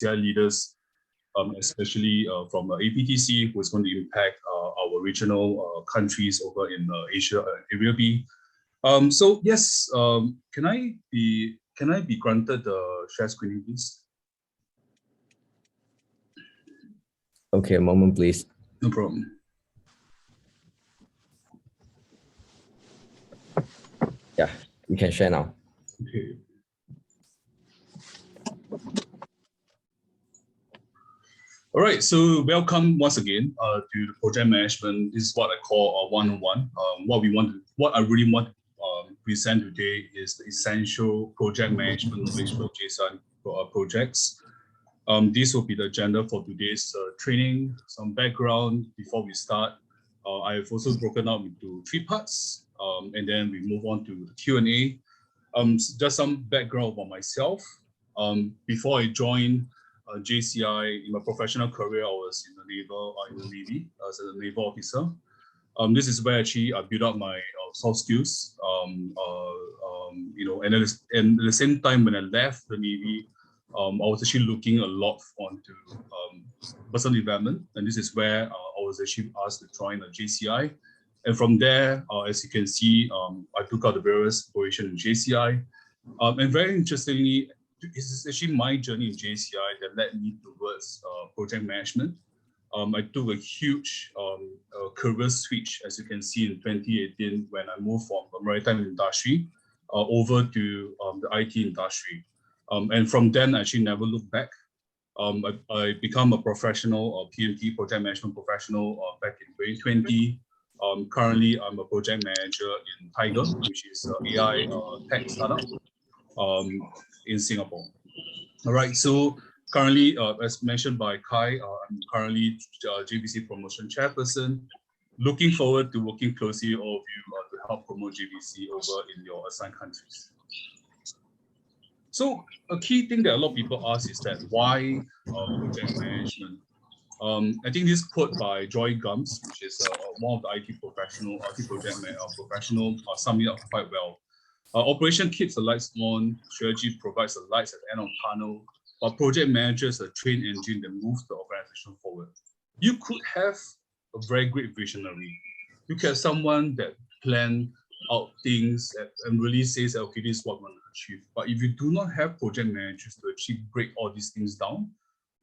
JCI leaders, especially from APDC, who is going to impact our regional countries over in Asia, Area B. So yes, can I be granted the share screening, please? Okay, a moment, please. No problem. Yeah, you can share now. Okay. All right, so welcome once again to the project management. This is what I call a one-on-one. What I really want to present today is the essential project management knowledge for JCI projects. This will be the agenda for today's training. Some background before we start. I have also broken up into 3 parts, and then we move on to the Q&A. Just some background about myself. Before I joined JCI in my professional career, I was in the Navy as a naval officer. This is where actually I built up my soft skills. You know, and at the same time when I left the Navy, I was actually looking a lot onto personal development, and this is where I was actually asked to join the JCI. And from there, as you can see, I took out the various positions in JCI. And very interestingly, it's actually my journey in JCI that led me towards project management. I took a huge career switch, as you can see in 2018, when I moved from the maritime industry over to the IT industry. And from then, I actually never looked back. I became a professional, PMP, project management professional back in 2020. Currently, I'm a project manager in Tiger, which is an AI tech startup in Singapore. All right, so currently, as mentioned by Kai, I'm currently JBC promotion chairperson. Looking forward to working closely with all of you to help promote JBC over in your assigned countries. So a key thing that a lot of people ask is that why project management? I think this quote by Joy Gums, which is one of the IT professional, IT project professional, sum it up quite well. Operation keeps the lights on, strategy provides the lights at the end of the tunnel, but project managers are a train engine that moves the organization forward. You could have a very great visionary. You can have someone that plan out things and really says, okay, this is what we're going to achieve. But if you do not have project managers to actually break all these things down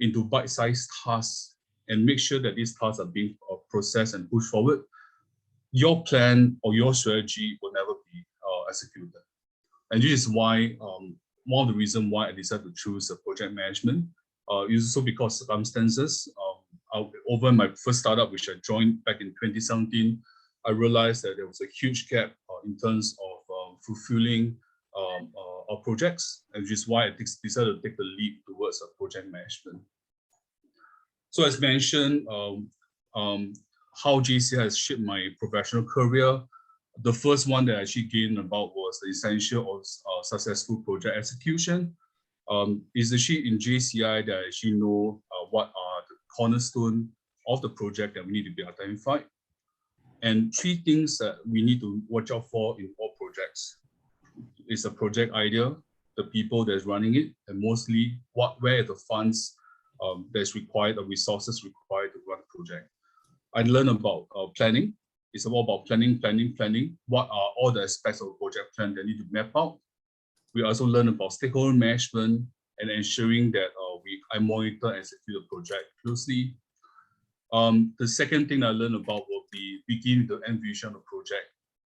into bite-sized tasks and make sure that these tasks are being processed and pushed forward, your plan or your strategy will never be executed. And this is why one of the reasons why I decided to choose project management is also because circumstances. Over my first startup, which I joined back in 2017, I realized that there was a huge gap in terms of fulfilling our projects, and which is why I decided to take the leap towards project management. So as mentioned, how JCI has shaped my professional career. The first one that I actually gained about was the essential of successful project execution. It's actually in JCI that I actually know what are the cornerstone of the project that we need to be identified. And 3 things that we need to watch out for in all projects. It's a project idea, the people that's running it, and mostly where are the funds that's required, the resources required to run the project. I learned about planning. It's all about planning. What are all the aspects of a project plan that need to map out? We also learn about stakeholder management and ensuring that I monitor and execute the project closely. The second thing I learned about will be begin the envision of the project.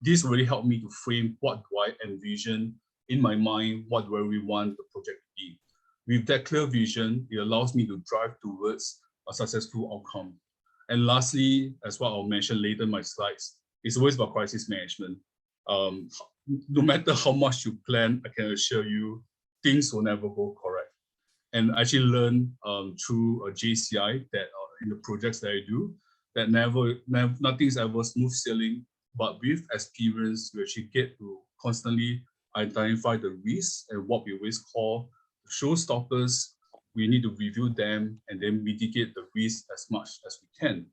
This really helped me to frame what do I envision in my mind, what do I really want the project to be. With that clear vision, it allows me to drive towards a successful outcome. And lastly, as what I'll mention later in my slides, it's always about crisis management. No matter how much you plan, I can assure you, things will never go correct. And I actually learned through JCI that in the projects that I do, that nothing's ever smooth sailing, but with experience, we actually get to constantly identify the risks and what we always call showstoppers. We need to review them and then mitigate the risk as much as we can.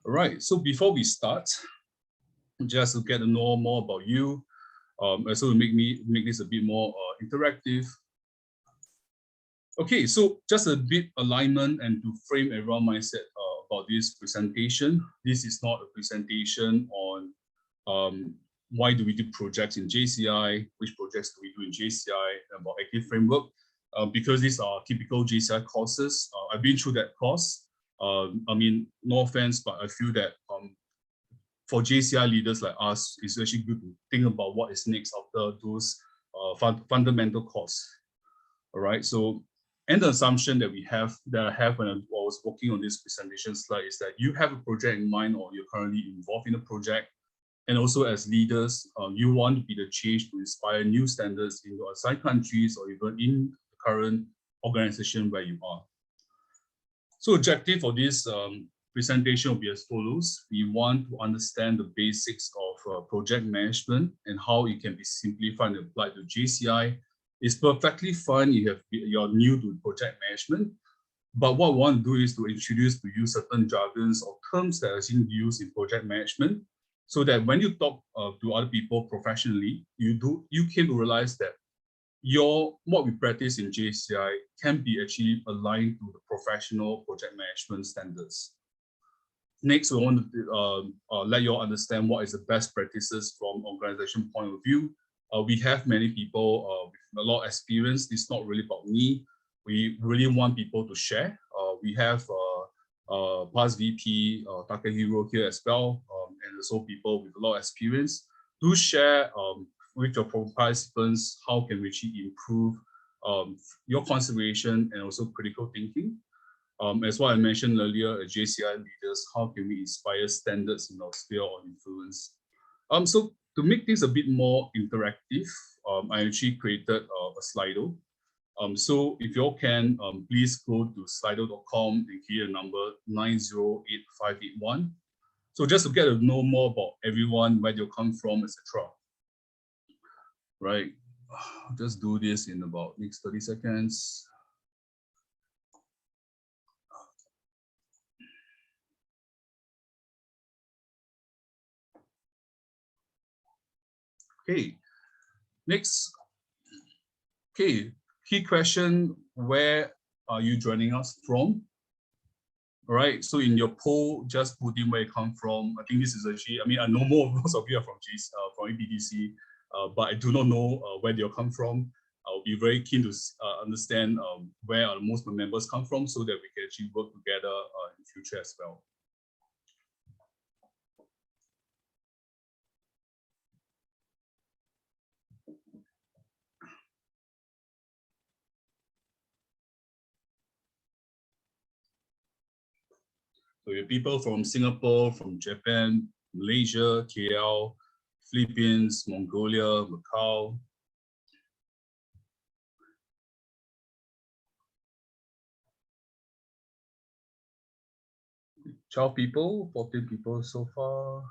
All right, so before we start, just to get to know more about you, also to make this a bit more interactive. Okay, so just a bit alignment and to frame everyone mindset about this presentation. This is not a presentation on why do we do projects in JCI, which projects do we do in JCI, about active framework, because these are typical JCI courses. I've been through that course. I mean, no offense, but I feel that for JCI leaders like us, it's actually good to think about what is next after those fundamental courses. All right, so, and the assumption that I have when I was working on this presentation slide is that you have a project in mind or you're currently involved in a project. And also as leaders, you want to be the change to inspire new standards in your assigned countries or even in the current organization where you are. So objective for this presentation will be as follows. We want to understand the basics of project management and how it can be simplified and applied to JCI. It's perfectly fine if you're new to project management, but what we want to do is to introduce to you certain jargons or terms that are being used in project management, so that when you talk to other people professionally, you came to realize that what we practice in JCI can be actually aligned to the professional project management standards. Next, we want to let you all understand what is the best practices from organization point of view. We have many people with a lot of experience. It's not really about me. We really want people to share. We have past VP Takahiro here as well, and also people with a lot of experience. Do share with your participants how can we actually improve your consideration and also critical thinking. As what I mentioned earlier, as JCI leaders, how can we inspire standards in our sphere of influence? So to make things a bit more interactive, I actually created a Slido. So if you all can, please go to slido.com and key a number 908581. So just to get to know more about everyone, where they come from, etc. Right, I'll just do this in about next 30 seconds. Okay, next. Okay, key question, where are you joining us from? All right, so in your poll, just put in where you come from. I think this is actually, I mean, I know most of you are from APDC, but I do not know where they'll come from. I'll be very keen to understand where are most of the members come from so that we can actually work together in the future as well. So you have people from Singapore, from Japan, Malaysia, KL, Philippines, Mongolia, Macau. $12 people, 14 people so far.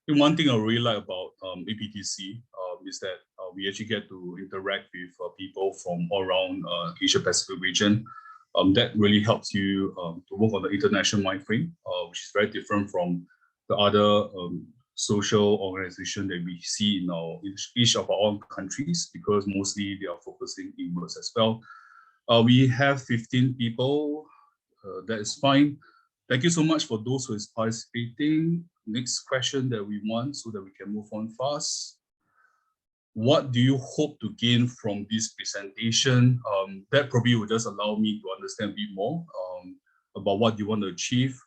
And one thing I really like about APDC is that we actually get to interact with people from all around Asia Pacific region. That really helps you to work on the international mind frame, which is very different from the other social organization that we see in each of our own countries, because mostly they are focusing inwards as well. We have 15 people. That is fine. Thank you so much for those who is participating. Next question that we want so that we can move on fast. What do you hope to gain from this presentation? That probably will just allow me to understand a bit more about what you want to achieve.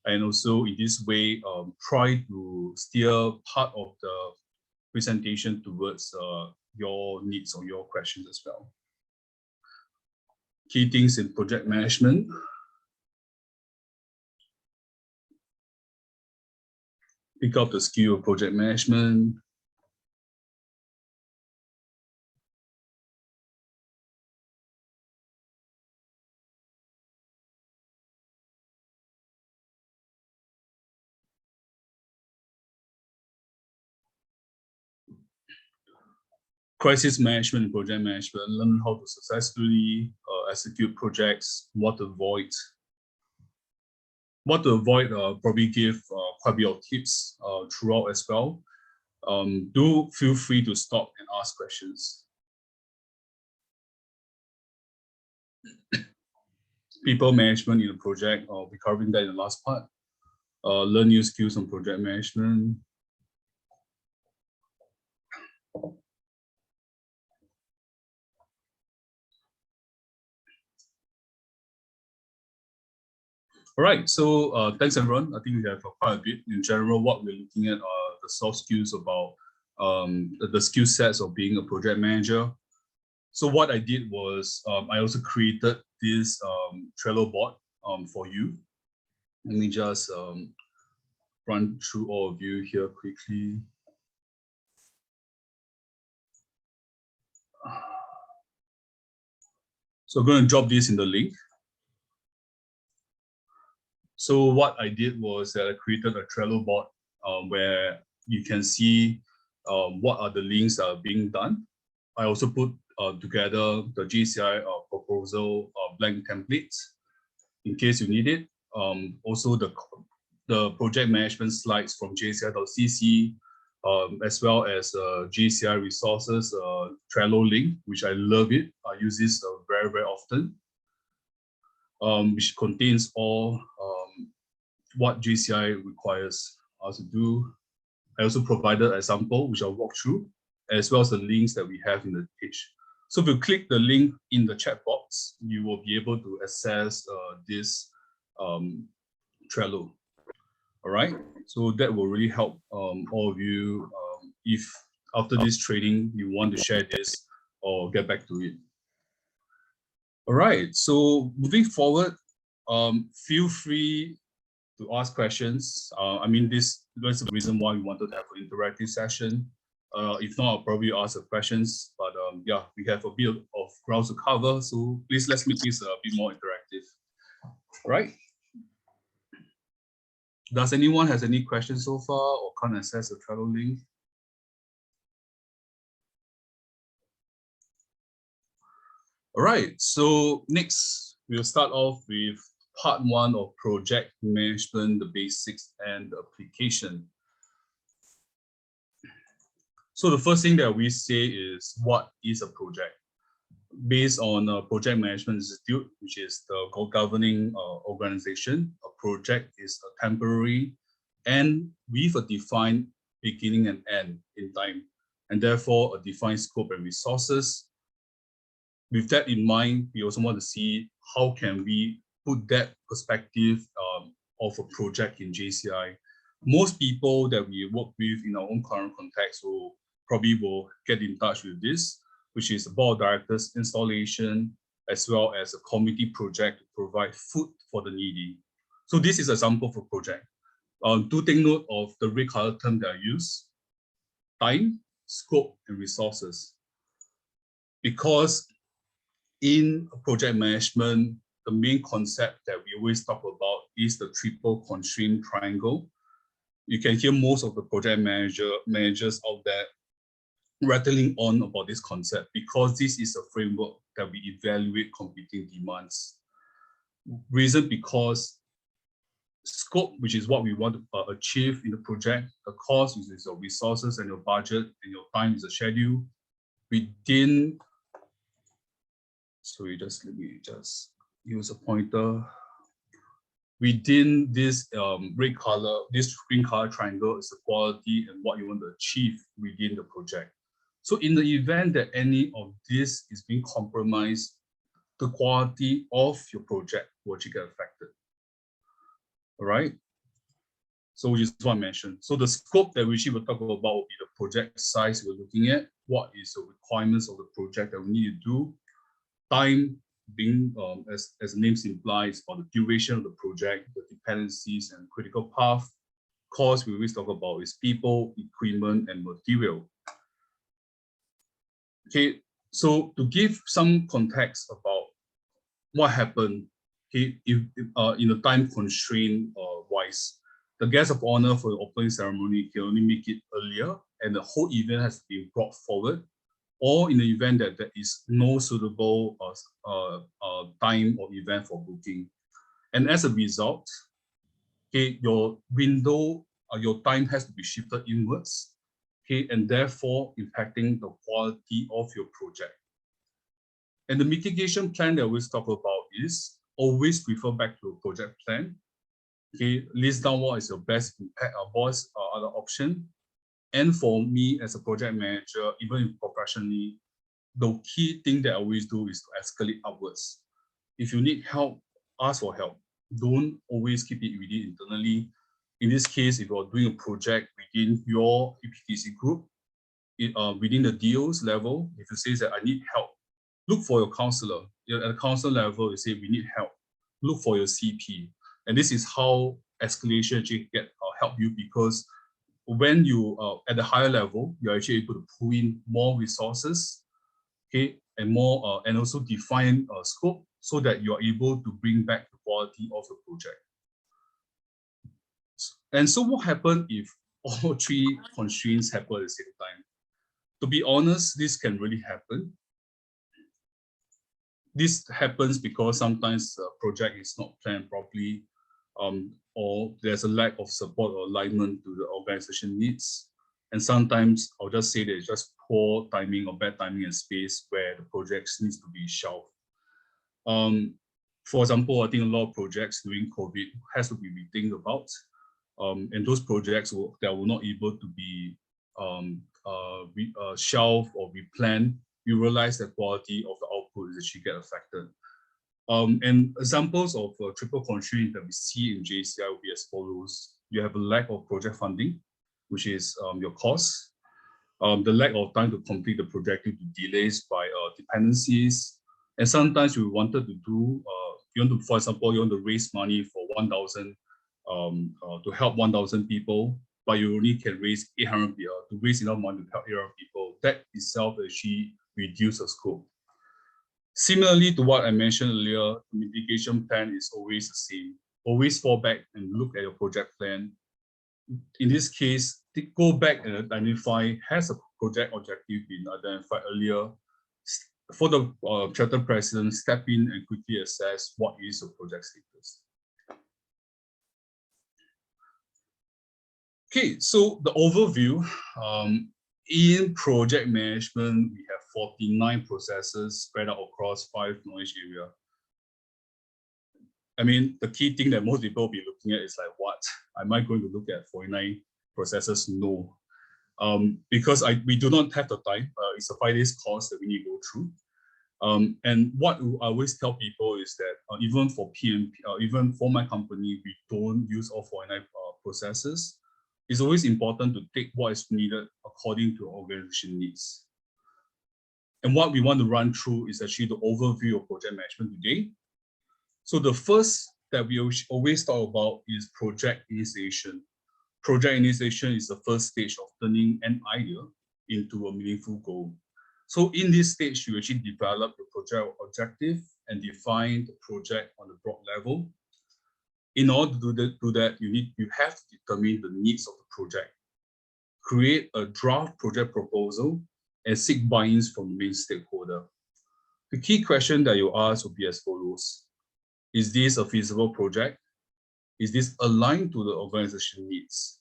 And also in this way, try to steer part of the presentation towards your needs or your questions as well. Key things in project management. Pick up the skill of project management. Crisis management and project management, learn how to successfully execute projects, what to avoid. What to avoid, probably give quite a bit of tips throughout as well. Do feel free to stop and ask questions. People management in the project, I'll be covering that in the last part. Learn new skills on project management. All right, so thanks everyone. I think we have quite a bit. In general, what we're looking at are the soft skills about the skill sets of being a project manager. So what I did was I also created this Trello board for you. Let me just run through all of you here quickly. So I'm going to drop this in the link. So what I did was that I created a Trello board where you can see what are the links that are being done. I also put together the JCI proposal blank templates in case you need it. Also the project management slides from JCI.cc, as well as JCI resources Trello link, which I love it. I use this very, very often, which contains all what JCI requires us to do. I also provided a sample, which I'll walk through, as well as the links that we have in the page. So if you click the link in the chat box, you will be able to access this Trello. All right, so that will really help all of you if after this training you want to share this or get back to it. All right, so moving forward, feel free to ask questions. I mean, that's the reason why we wanted to have an interactive session. If not, I'll probably ask the questions, but yeah, we have a bit of ground to cover, so please let's make this a bit more interactive. All right. Does anyone has any questions so far or can't access the Trello link? All right, so next we'll start off with part 1 of project management, the basics and the application. So the first thing that we say is, what is a project? Based on Project Management Institute, which is the governing organization, a project is a temporary and with a defined beginning and end in time, and therefore a defined scope and resources. With that in mind, we also want to see how can we put that perspective of a project in JCI. Most people that we work with in our own current context will get in touch with this, which is the board of directors installation, as well as a committee project to provide food for the needy. So this is an example for project. Do take note of the red color term that I use: time, scope, and resources. Because in project management, the main concept that we always talk about is the triple constraint triangle. You can hear most of the project managers out there rattling on about this concept because this is a framework that we evaluate competing demands. Reason because scope, which is what we want to achieve in the project, the cost, which is your resources and your budget, and your time is a schedule. Within, sorry, let me just use a pointer. Within this green color triangle is the quality and what you want to achieve within the project. So in the event that any of this is being compromised, the quality of your project will actually get affected. All right. So which is what I mentioned. So the scope that we will talk about will be the project size we're looking at. What is the requirements of the project that we need to do? Time being, as the name implies, for the duration of the project, the dependencies and critical path. Cost we always talk about is people, equipment, and material. Okay, so to give some context about what happened, okay, if in a time constraint wise, the guest of honor for the opening ceremony can only make it earlier, and the whole event has been brought forward, or in the event that there is no suitable time or event for booking. And as a result, Okay, your window, your time has to be shifted inwards, okay, and therefore impacting the quality of your project. And the mitigation plan that we always talk about is always refer back to a project plan. Okay, list down what is your best impact or best other option. And for me as a project manager, even professionally, the key thing that I always do is to escalate upwards. If you need help, ask for help. Don't always keep it within internally. In this case, if you're doing a project within your APDC group, within the DOs level, if you say that I need help, look for your counselor. At the counselor level, you say we need help. Look for your CP. And this is how escalation actually help you, because when you at the higher level, you're actually able to pull in more resources, okay, and more and also define scope so that you're able to bring back the quality of the project. And so what happens if all three constraints happen at the same time? To be honest, this can really happen. This happens because sometimes the project is not planned properly, or there's a lack of support or alignment to the organization needs. And sometimes I'll just say that it's just poor timing or bad timing and space where the projects needs to be shelved. For example, I think a lot of projects during COVID has to be rethink about, and those projects that were not able to be shelved or replanned, you realize the quality of the output is actually get affected. And examples of triple constraint that we see in JCI will be as follows. You have a lack of project funding, which is your costs, the lack of time to complete the project due to delays by dependencies, and sometimes we wanted to do, for example, you want to raise money for 1,000 to help 1,000 people, but you only can raise 800 people to raise enough money to help 800 people. That itself actually reduces the scope. Similarly to what I mentioned earlier, the mitigation plan is always the same. Always fall back and look at your project plan. In this case, go back and identify, has a project objective been identified earlier? For the chapter president, step in and quickly assess what is the project status. Okay, so the overview, in project management, we have 49 processes spread out across 5 knowledge areas. I mean, the key thing that most people will be looking at is like, what? Am I going to look at 49 processes? No, because we do not have the time. It's a 5 days course that we need to go through. And what I always tell people is that even for PMP, even for my company, we don't use all 49 processes. It's always important to take what is needed according to organization needs. And what we want to run through is actually the overview of project management today. So the first that we always talk about is project initiation. Project initiation is the first stage of turning an idea into a meaningful goal. So in this stage, you actually develop the project objective and define the project on the broad level. In order to do that, you have to determine the needs of the project, create a draft project proposal, and seek buy-ins from the main stakeholder. The key question that you ask will be as follows. Is this a feasible project? Is this aligned to the organization needs?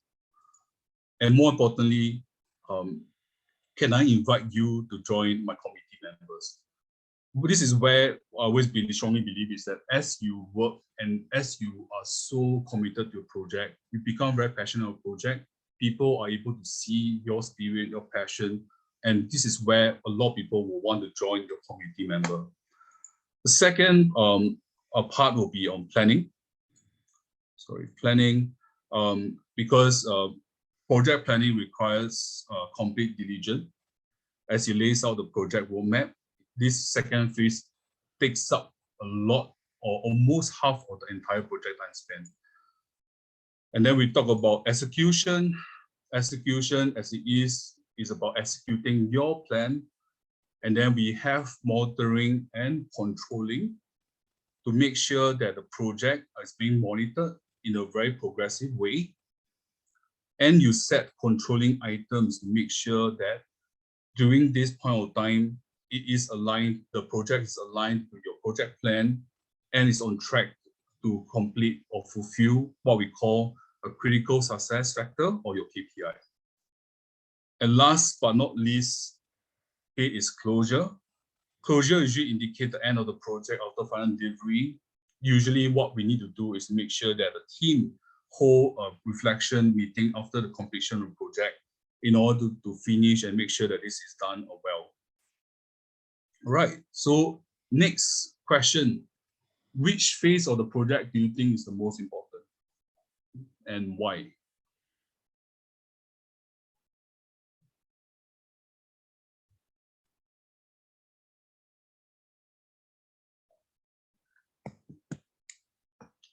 And more importantly, can I invite you to join my committee members? This is where I always strongly believe is that as you work and as you are so committed to a project, you become very passionate about a project, people are able to see your spirit, your passion, and this is where a lot of people will want to join your committee member. The second part will be on planning. Planning, because project planning requires complete diligence. As you lays out the project roadmap, this second phase takes up a lot or almost half of the entire project time spent. And then we talk about execution. Execution as it is about executing your plan. And then we have monitoring and controlling to make sure that the project is being monitored in a very progressive way. And you set controlling items to make sure that during this point of time, it is aligned, the project is aligned to your project plan and is on track to complete or fulfill what we call a critical success factor or your KPI. And last but not least, it is closure. Closure usually indicates the end of the project after final delivery. Usually what we need to do is make sure that the team hold a reflection meeting after the completion of the project in order to finish and make sure that this is done well. All right, so next question. Which phase of the project do you think is the most important and why?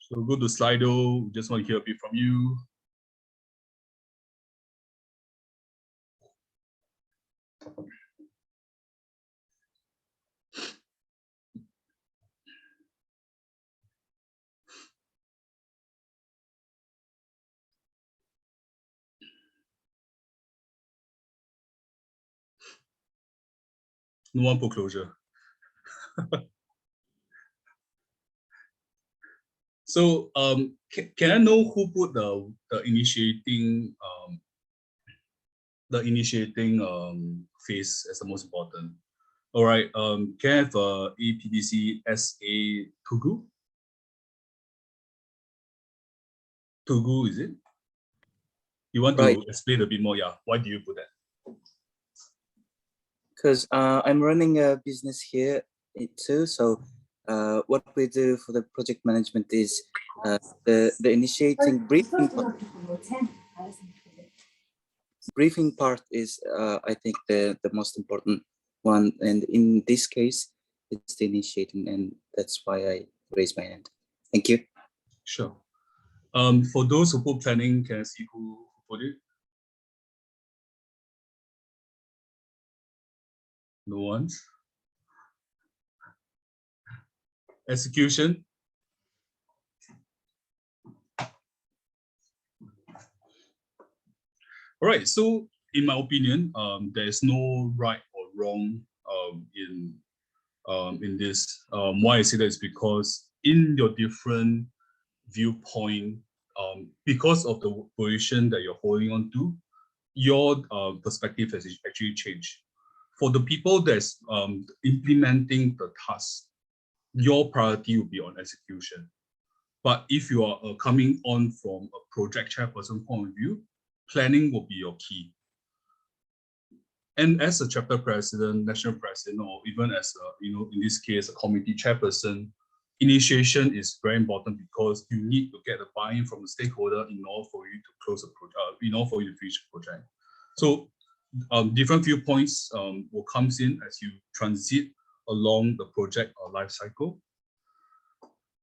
So go to Slido, just want to hear a bit from you. No one put closure. So can I know who put the initiating phase as the most important? All right, can I have APDC SA Tugu? Tugu, is it? You want to explain a bit more? Yeah, why do you put that? Because I'm running a business here too. So what we do for the project management is the initiating briefing part is I think the most important one, and in this case it's the initiating, and that's why I raised my hand. Thank you. Sure. For those who put planning, can I see who put it? No one. Execution. All right. So, in my opinion, there is no right or wrong in this. Why I say that is because in your different viewpoint, because of the position that you're holding on to, your perspective has actually changed. For the people that's implementing the task, your priority will be on execution. But if you are coming on from a project chairperson point of view, planning will be your key. And as a chapter president, national president, or even as a, in this case, a committee chairperson, initiation is very important because you need to get the buy-in from the stakeholder in order for you to close a project, in order for you to finish the project. So different viewpoints will come in as you transit along the project or life cycle.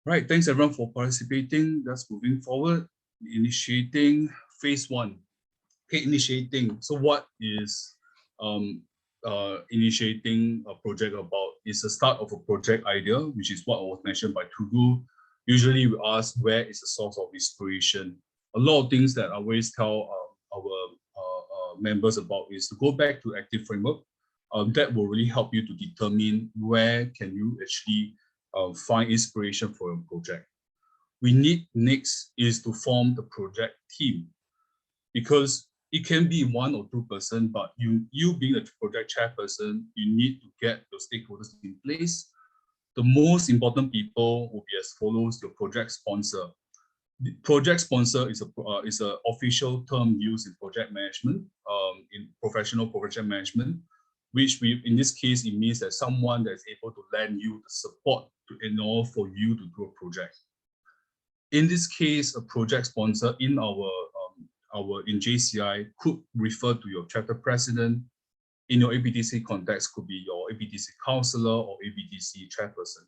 Right, thanks everyone for participating. That's moving forward. Initiating phase one. Okay, initiating. So what is initiating a project about? It's the start of a project idea, which is what was mentioned by Tugu. Usually we ask where is the source of inspiration. A lot of things that I always tell our members about is to go back to active framework. That will really help you to determine where can you actually find inspiration for your project. We need next is to form the project team, because it can be 1 or 2 person, but you being a project chairperson, you need to get your stakeholders in place. The most important people will be as follows: your project sponsor. The project sponsor is a official term used in project management, in professional project management, which in this case, it means that someone that's able to lend you the support in order for you to do a project. In this case, a project sponsor in in JCI could refer to your chapter president. In your APDC context, could be your APDC counselor or APDC chairperson.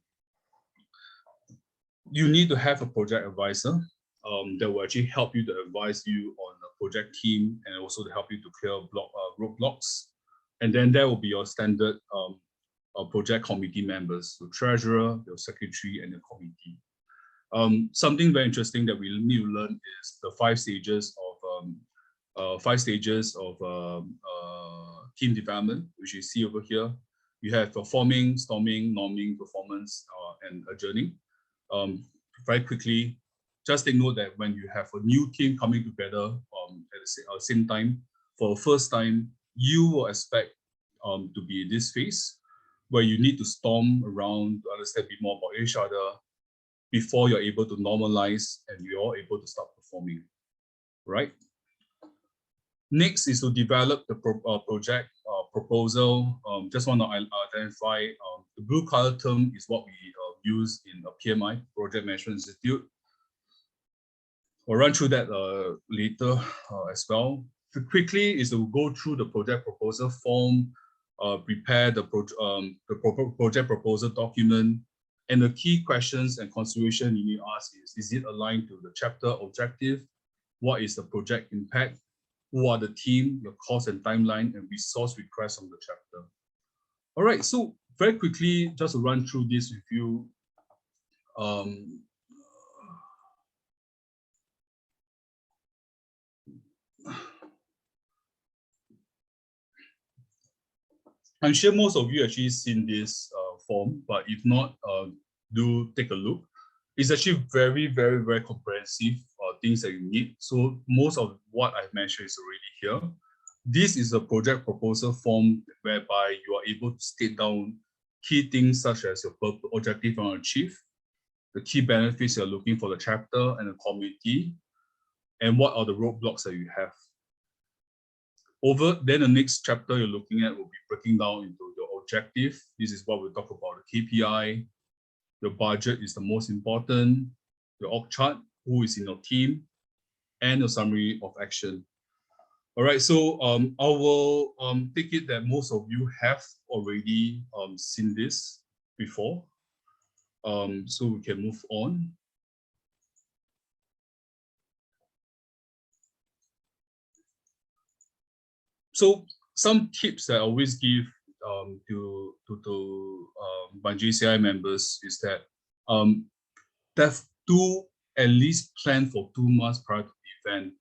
You need to have a project advisor that will actually help you to advise you on the project team and also to help you to clear roadblocks. And then there will be your standard project committee members, the treasurer, your secretary, and the committee. Something very interesting that we need to learn is the 5 stages of team development, which you see over here. You have forming, storming, norming, performance, and adjourning. very quickly, just take note that when you have a new team coming together at the same time, for the first time, you will expect to be in this phase where you need to storm around to understand a bit more about each other before you're able to normalize and you're able to start performing, right? Next is to develop the project proposal. Just want to identify the blue color term is what we use in a PMI, Project Management Institute. We'll run through that later as well. Quickly is to go through the project proposal form, prepare the project proposal document, and the key questions and consideration you need to ask is it aligned to the chapter objective? What is the project impact? Who are the team, your cost and timeline, and resource requests on the chapter? All right, so very quickly, just to run through this with you. I'm sure most of you actually seen this form, but if not, do take a look. It's actually very, very, very comprehensive things that you need. So most of what I've mentioned is already here. This is a project proposal form whereby you are able to state down key things such as your objective you want to achieve, the key benefits you're looking for the chapter and the community, and what are the roadblocks that you have. Then the next chapter you're looking at will be breaking down into your objective. This is what we'll talk about, the KPI. Your budget is the most important, your org chart, who is in your team, and your summary of action. All right, so I will take it that most of you have already seen this before. So we can move on. So some tips that I always give to my JCI members is that do at least plan for 2 months prior to the event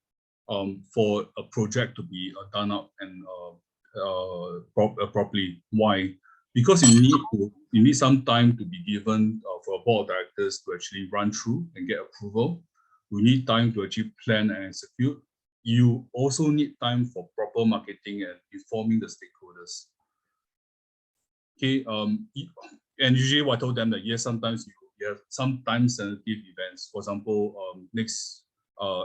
for a project to be done up and properly. Why? Because you need some time to be given for a board of directors to actually run through and get approval. We need time to actually plan and execute. You also need time for proper marketing and informing the stakeholders. Okay, and usually what I told them that yes, sometimes you have some time sensitive events. For example,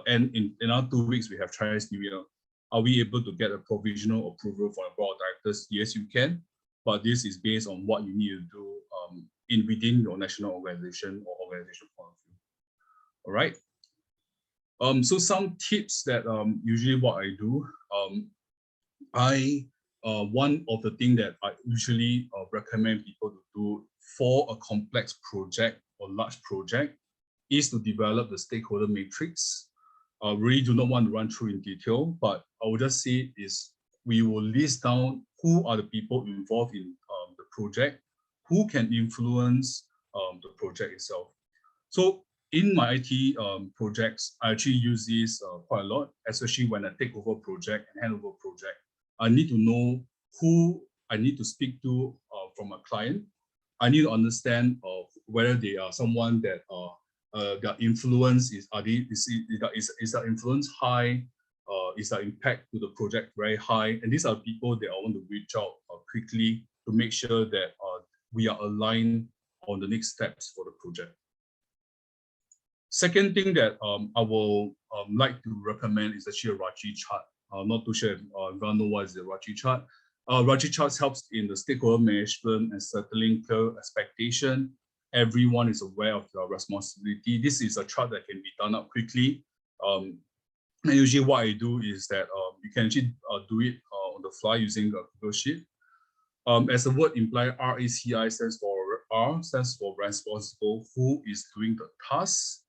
and in another 2 weeks we have Chinese New Year. Are we able to get a provisional approval for the board of directors? Yes, you can, but this is based on what you need to do within your national organization or organization point of view. All right. So some tips that usually what I do, one of the things that I usually recommend people to do for a complex project or large project is to develop the stakeholder matrix. I really do not want to run through in detail, but I will just say is we will list down who are the people involved in the project, who can influence the project itself. So in my IT projects, I actually use this quite a lot, especially when I take over project and hand over project. I need to know who I need to speak to from a client. I need to understand whether they are someone that their influence is that influence high, is the impact to the project very high, and these are people that I want to reach out quickly to make sure that we are aligned on the next steps for the project. Second thing that I will like to recommend is actually a Raji chart. Not too sure if everyone know what is the Raji chart. Raji charts helps in the stakeholder management and settling clear expectation. Everyone is aware of their responsibility. This is a chart that can be done up quickly. And usually what I do is that you can actually do it on the fly using a Google Sheet. As the word implies, RACI stands for R stands for responsible, who is doing the task.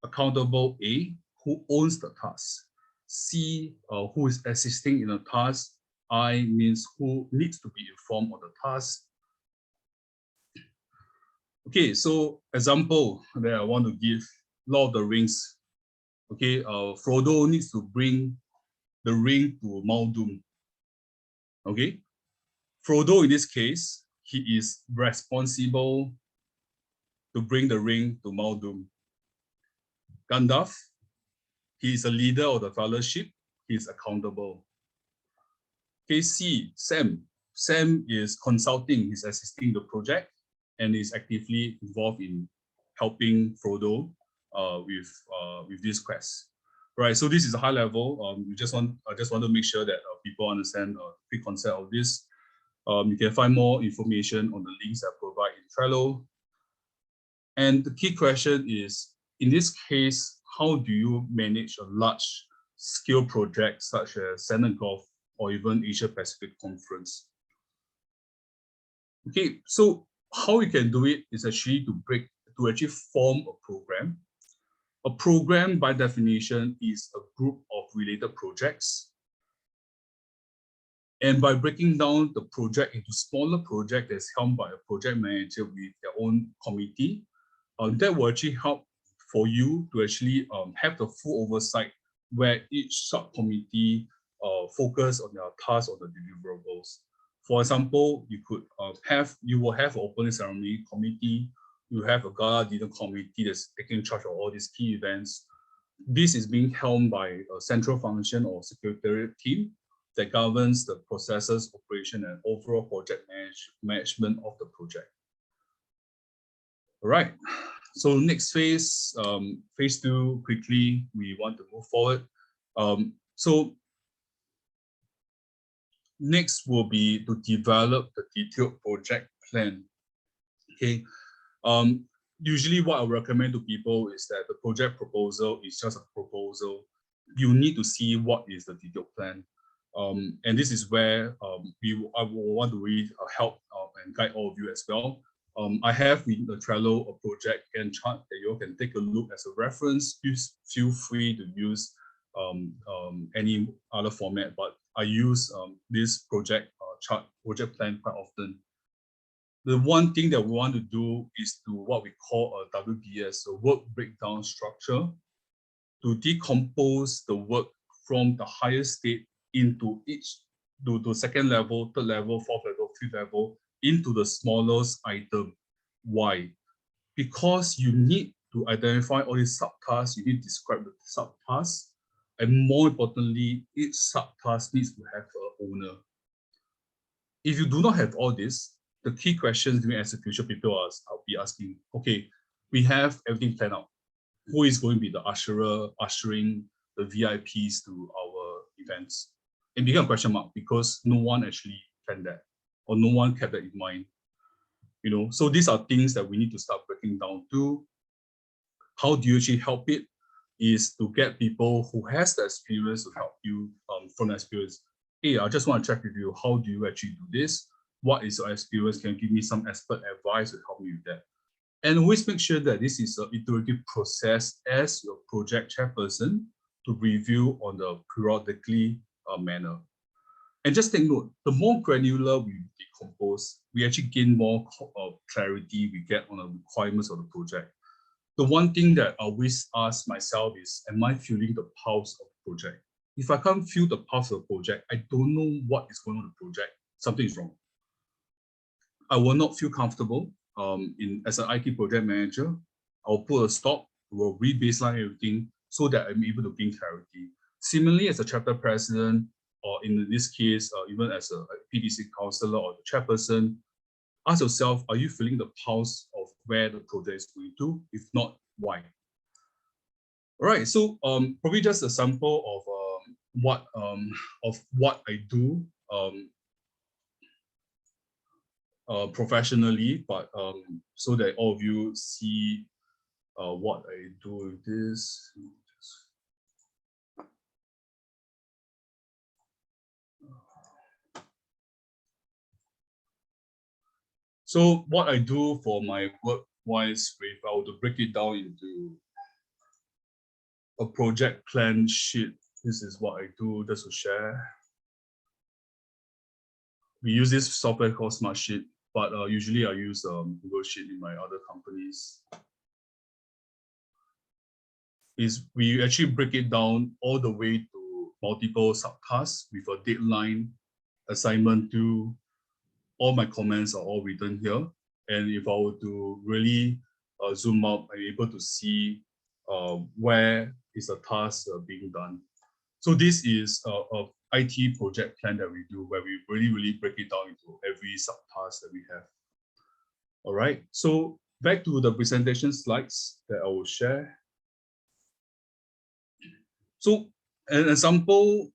Accountable, A, who owns the task. C, who is assisting in the task. I means who needs to be informed of the task. Okay, so example that I want to give, Lord of the Rings. Okay, Frodo needs to bring the ring to Mount Doom. Okay, Frodo in this case, he is responsible to bring the ring to Mount Doom. Gandalf, he is a leader of the fellowship, he is accountable. Okay, C, Sam. Sam is consulting, he's assisting the project, and is actively involved in helping Frodo with this quest. Right, so this is a high level. I just want to make sure that people understand the quick concept of this. You can find more information on the links I provide in Trello. And the key question is, in this case, how do you manage a large scale project such as Senegal or even Asia Pacific Conference? Okay, so how you can do it is actually to actually form a program. A program, by definition, is a group of related projects. And by breaking down the project into smaller projects that's helmed by a project manager with their own committee, that will actually help for you to actually have the full oversight where each subcommittee focus on their tasks or the deliverables. For example, you will have an opening ceremony committee, you have a gala dinner committee that's taking charge of all these key events. This is being helmed by a central function or secretariat team that governs the processes, operation, and overall project management of the project. All right, so next phase, phase 2, quickly, we want to move forward. So next will be to develop the detailed project plan. Okay, usually what I recommend to people is that the project proposal is just a proposal. You need to see what is the detailed plan. And this is where I will want to really help and guide all of you as well. I have in the Trello a project and chart that you can take a look as a reference. Please feel free to use any other format, but I use this project plan quite often. The one thing that we want to do is to what we call a WBS, so work breakdown structure, to decompose the work from the higher state into to second level, third level, fourth level, fifth level, into the smallest item. Why? Because you need to identify all these subtasks, you need to describe the subtasks, and more importantly, each subtask needs to have an owner. If you do not have all this, the key questions during execution, people will be asking, okay, we have everything planned out. Who is going to be the ushering the VIPs to our events? It became a question mark because no one actually planned that, or no one kept that in mind. So these are things that we need to start breaking down to. How do you actually help it? Is to get people who has the experience to help you from the experience. Hey, I just want to check with you. How do you actually do this? What is your experience? Can you give me some expert advice to help me with that? And always make sure that this is an iterative process as your project chairperson to review on the periodically manner. And just take note, the more granular we decompose, we actually gain more clarity we get on the requirements of the project. The one thing that I always ask myself is, am I feeling the pulse of the project? If I can't feel the pulse of the project, I don't know what is going on with the project. Something is wrong. I will not feel comfortable as an IT project manager. I'll put a stop, we'll re-baseline everything so that I'm able to gain clarity. Similarly, as a chapter president, or in this case, even as a PDC counselor or the chairperson, ask yourself, are you feeling the pulse of where the project is going to? If not, why? All right, so probably just a sample of what I do professionally, but so that all of you see what I do with this. So what I do for my work-wise, if I were to break it down into a project plan sheet, this is what I do, just to share. We use this software called Smartsheet, but usually I use Google Sheet in my other companies. We actually break it down all the way to multiple subtasks with a deadline, assignment due. All my comments are all written here. And if I were to really zoom out, I'm able to see where is the task being done. So this is a IT project plan that we do, where we really break it down into every subtask that we have. All right, so back to the presentation slides that I will share. So an example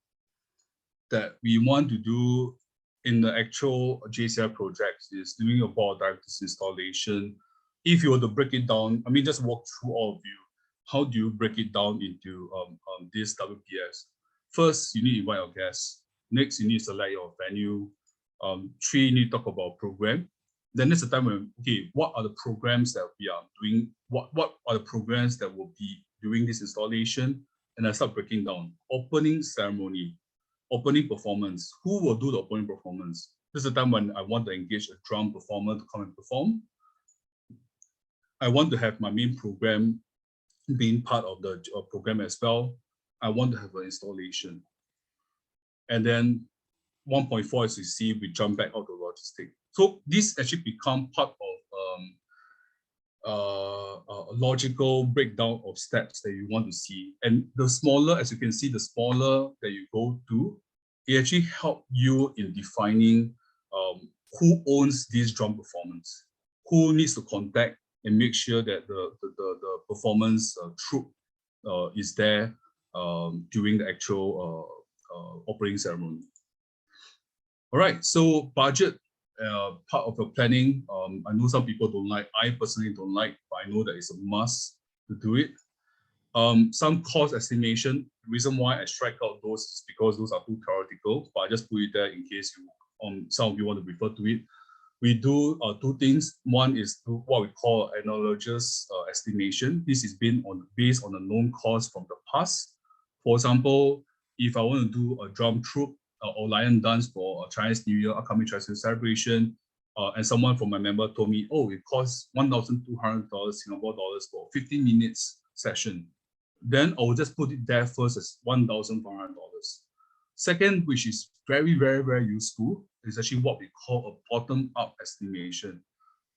that we want to do in the actual JCI project is doing a board directors installation. If you were to break it down, I mean, just walk through all of you. How do you break it down into this WPS? First, you need to invite your guests. Next, you need to select your venue. 3, you need to talk about program. Then there's a time when, okay, what are the programs that we are doing? What are the programs that will be doing this installation? And I start breaking down. Opening ceremony, opening performance. Who will do the opening performance? This is the time when I want to engage a drum performer to come and perform. I want to have my main program being part of the program as well. I want to have an installation. And then 1.4, as you see, we jump back out to logistics. So this actually become part of a logical breakdown of steps that you want to see. And the smaller, as you can see, the smaller that you go to, it actually help you in defining who owns this drum performance, who needs to contact and make sure that the performance troupe is there during the actual operating ceremony. All right, so budget, part of your planning. I know some people don't like, I personally don't like, but I know that it's a must to do it. Some cost estimation. The reason why I strike out those is because those are too theoretical, but I just put it there in case you, some of you want to refer to it. We do 2 things. One is what we call analogous estimation. This is based on a known cost from the past. For example, if I want to do a drum troupe or lion dance for a Chinese New Year, upcoming Chinese New Year celebration, and someone from my member told me, oh, it costs $1,200 Singapore dollars for 15 minutes session. Then I will just put it there first as $1,500. Second, which is very useful, is actually what we call a bottom-up estimation.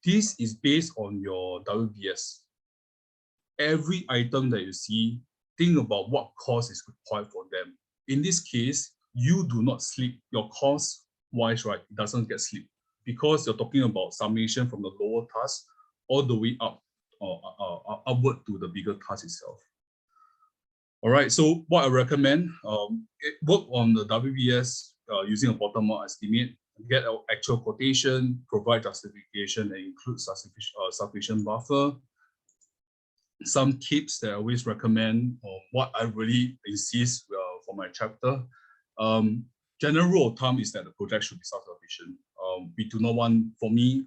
This is based on your WBS. Every item that you see, think about what cost is required for them. In this case, you do not sleep. Your cost-wise, right, it doesn't get sleep because you're talking about summation from the lower task all the way up or upward to the bigger task itself. All right, so what I recommend, work on the WBS using a bottom-up estimate, get an actual quotation, provide justification, and include sufficient buffer. Some tips that I always recommend, or what I really insist for my chapter. General rule of thumb is that the project should be self-sufficient. We do not want, for me,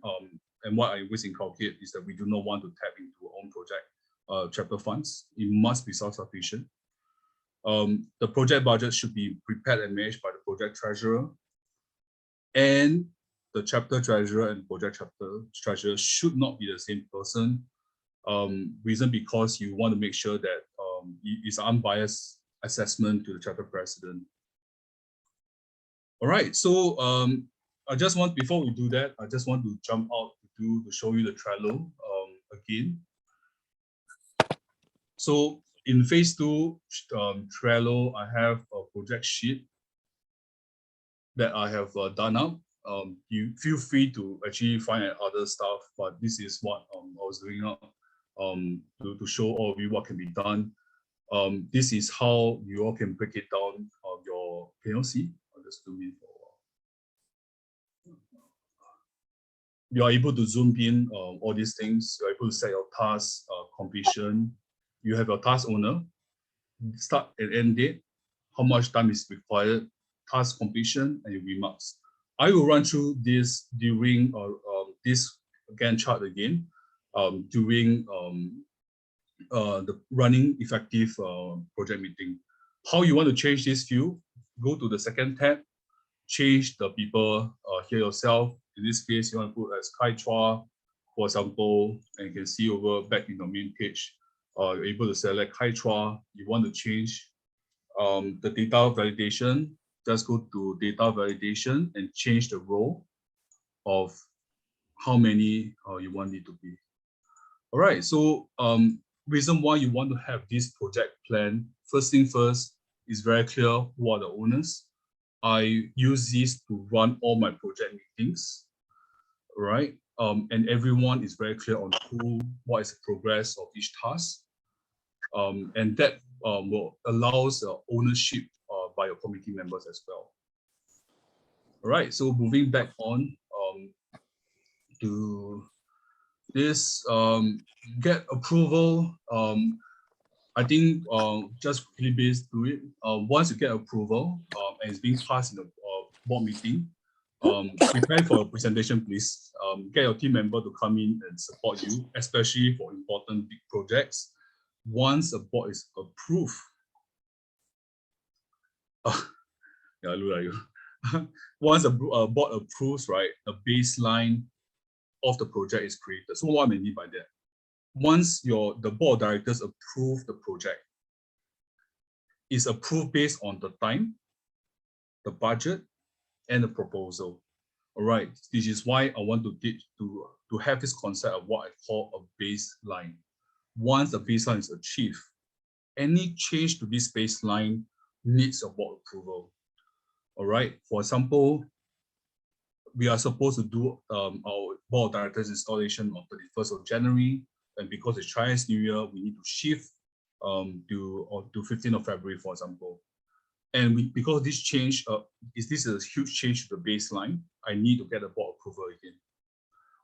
and what I always inculcate is that we do not want to tap into our own project chapter funds. It must be self-sufficient. The project budget should be prepared and managed by the project treasurer, and the chapter treasurer and project chapter treasurer should not be the same person. Reason because you want to make sure that it's an unbiased assessment to the chapter president. All right, so I just want, before we do that, I just want to jump out to show you the Trello again. So in phase 2 Trello, I have a project sheet that I have done up. You feel free to actually find other stuff, but this is what I was doing up to show all of you what can be done. This is how you all can break it down of your PLC. I'll just zoom in for a while. You are able to zoom in all these things. You're able to set your task completion. You have your task owner, start and end date, how much time is required, task completion, and your remarks. I will run through this during this Gantt chart again during the running effective project meeting. How you want to change this view? Go to the second tab, change the people here yourself. In this case, you want to put as Kai Chua, for example, and you can see over back in the main page. You're able to select Kai Chua. You want to change the data validation. Just go to data validation and change the role of how many you want it to be. All right, so reason why you want to have this project plan, first thing first, is very clear who are the owners. I use this to run all my project meetings, right? And everyone is very clear on what is the progress of each task. And that will allows ownership by your committee members as well. All right, so moving back on to this, get approval. I think just quickly based to it, once you get approval and it's being passed in the board meeting, prepare for a presentation, please. Get your team member to come in and support you, especially for important big projects. Once a board is approved, once a board approves, right, the baseline of the project is created. So what I mean by that? Once the board of directors approve the project, it's approved based on the time, the budget, and the proposal. All right, this is why I want to have this concept of what I call a baseline. Once the baseline is achieved, any change to this baseline needs a board approval. All right, for example, we are supposed to do our board of directors installation on 31st of January, and because it's Chinese New Year, we need to shift to 15th of February, for example. And because this change is a huge change to the baseline, I need to get a board approval again.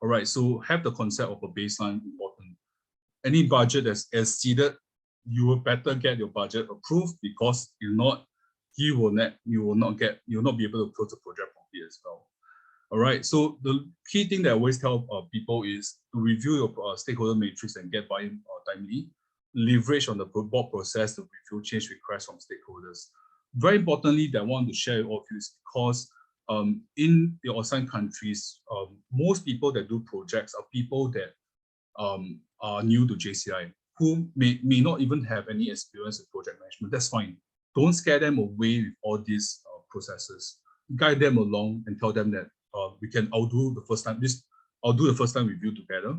All right, so have the concept of a baseline important. Any budget that's exceeded, you will better get your budget approved, because if not, you will not be able to close the project properly as well. All right, so the key thing that I always tell people is to review your stakeholder matrix and get buy-in timely. Leverage on the board process to review change requests from stakeholders. Very importantly, that I want to share with all of you is because in the ASEAN countries, most people that do projects are people that are new to JCI, who may not even have any experience in project management. That's fine. Don't scare them away with all these processes. Guide them along and tell them that I'll do the first time review together.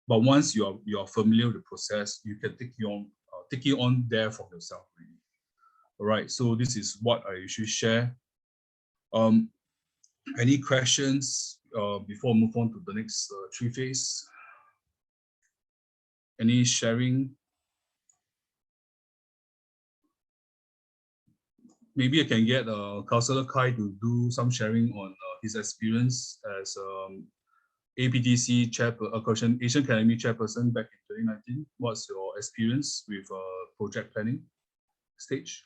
But once you are familiar with the process, you can take it on there from yourself, really. All right, so this is what I usually share. Any questions before I move on to the next three phase? Any sharing? Maybe I can get Councillor Kai to do some sharing on his experience as APDC chairperson, Asian Academy chairperson back in 2019. What's your experience with project planning stage?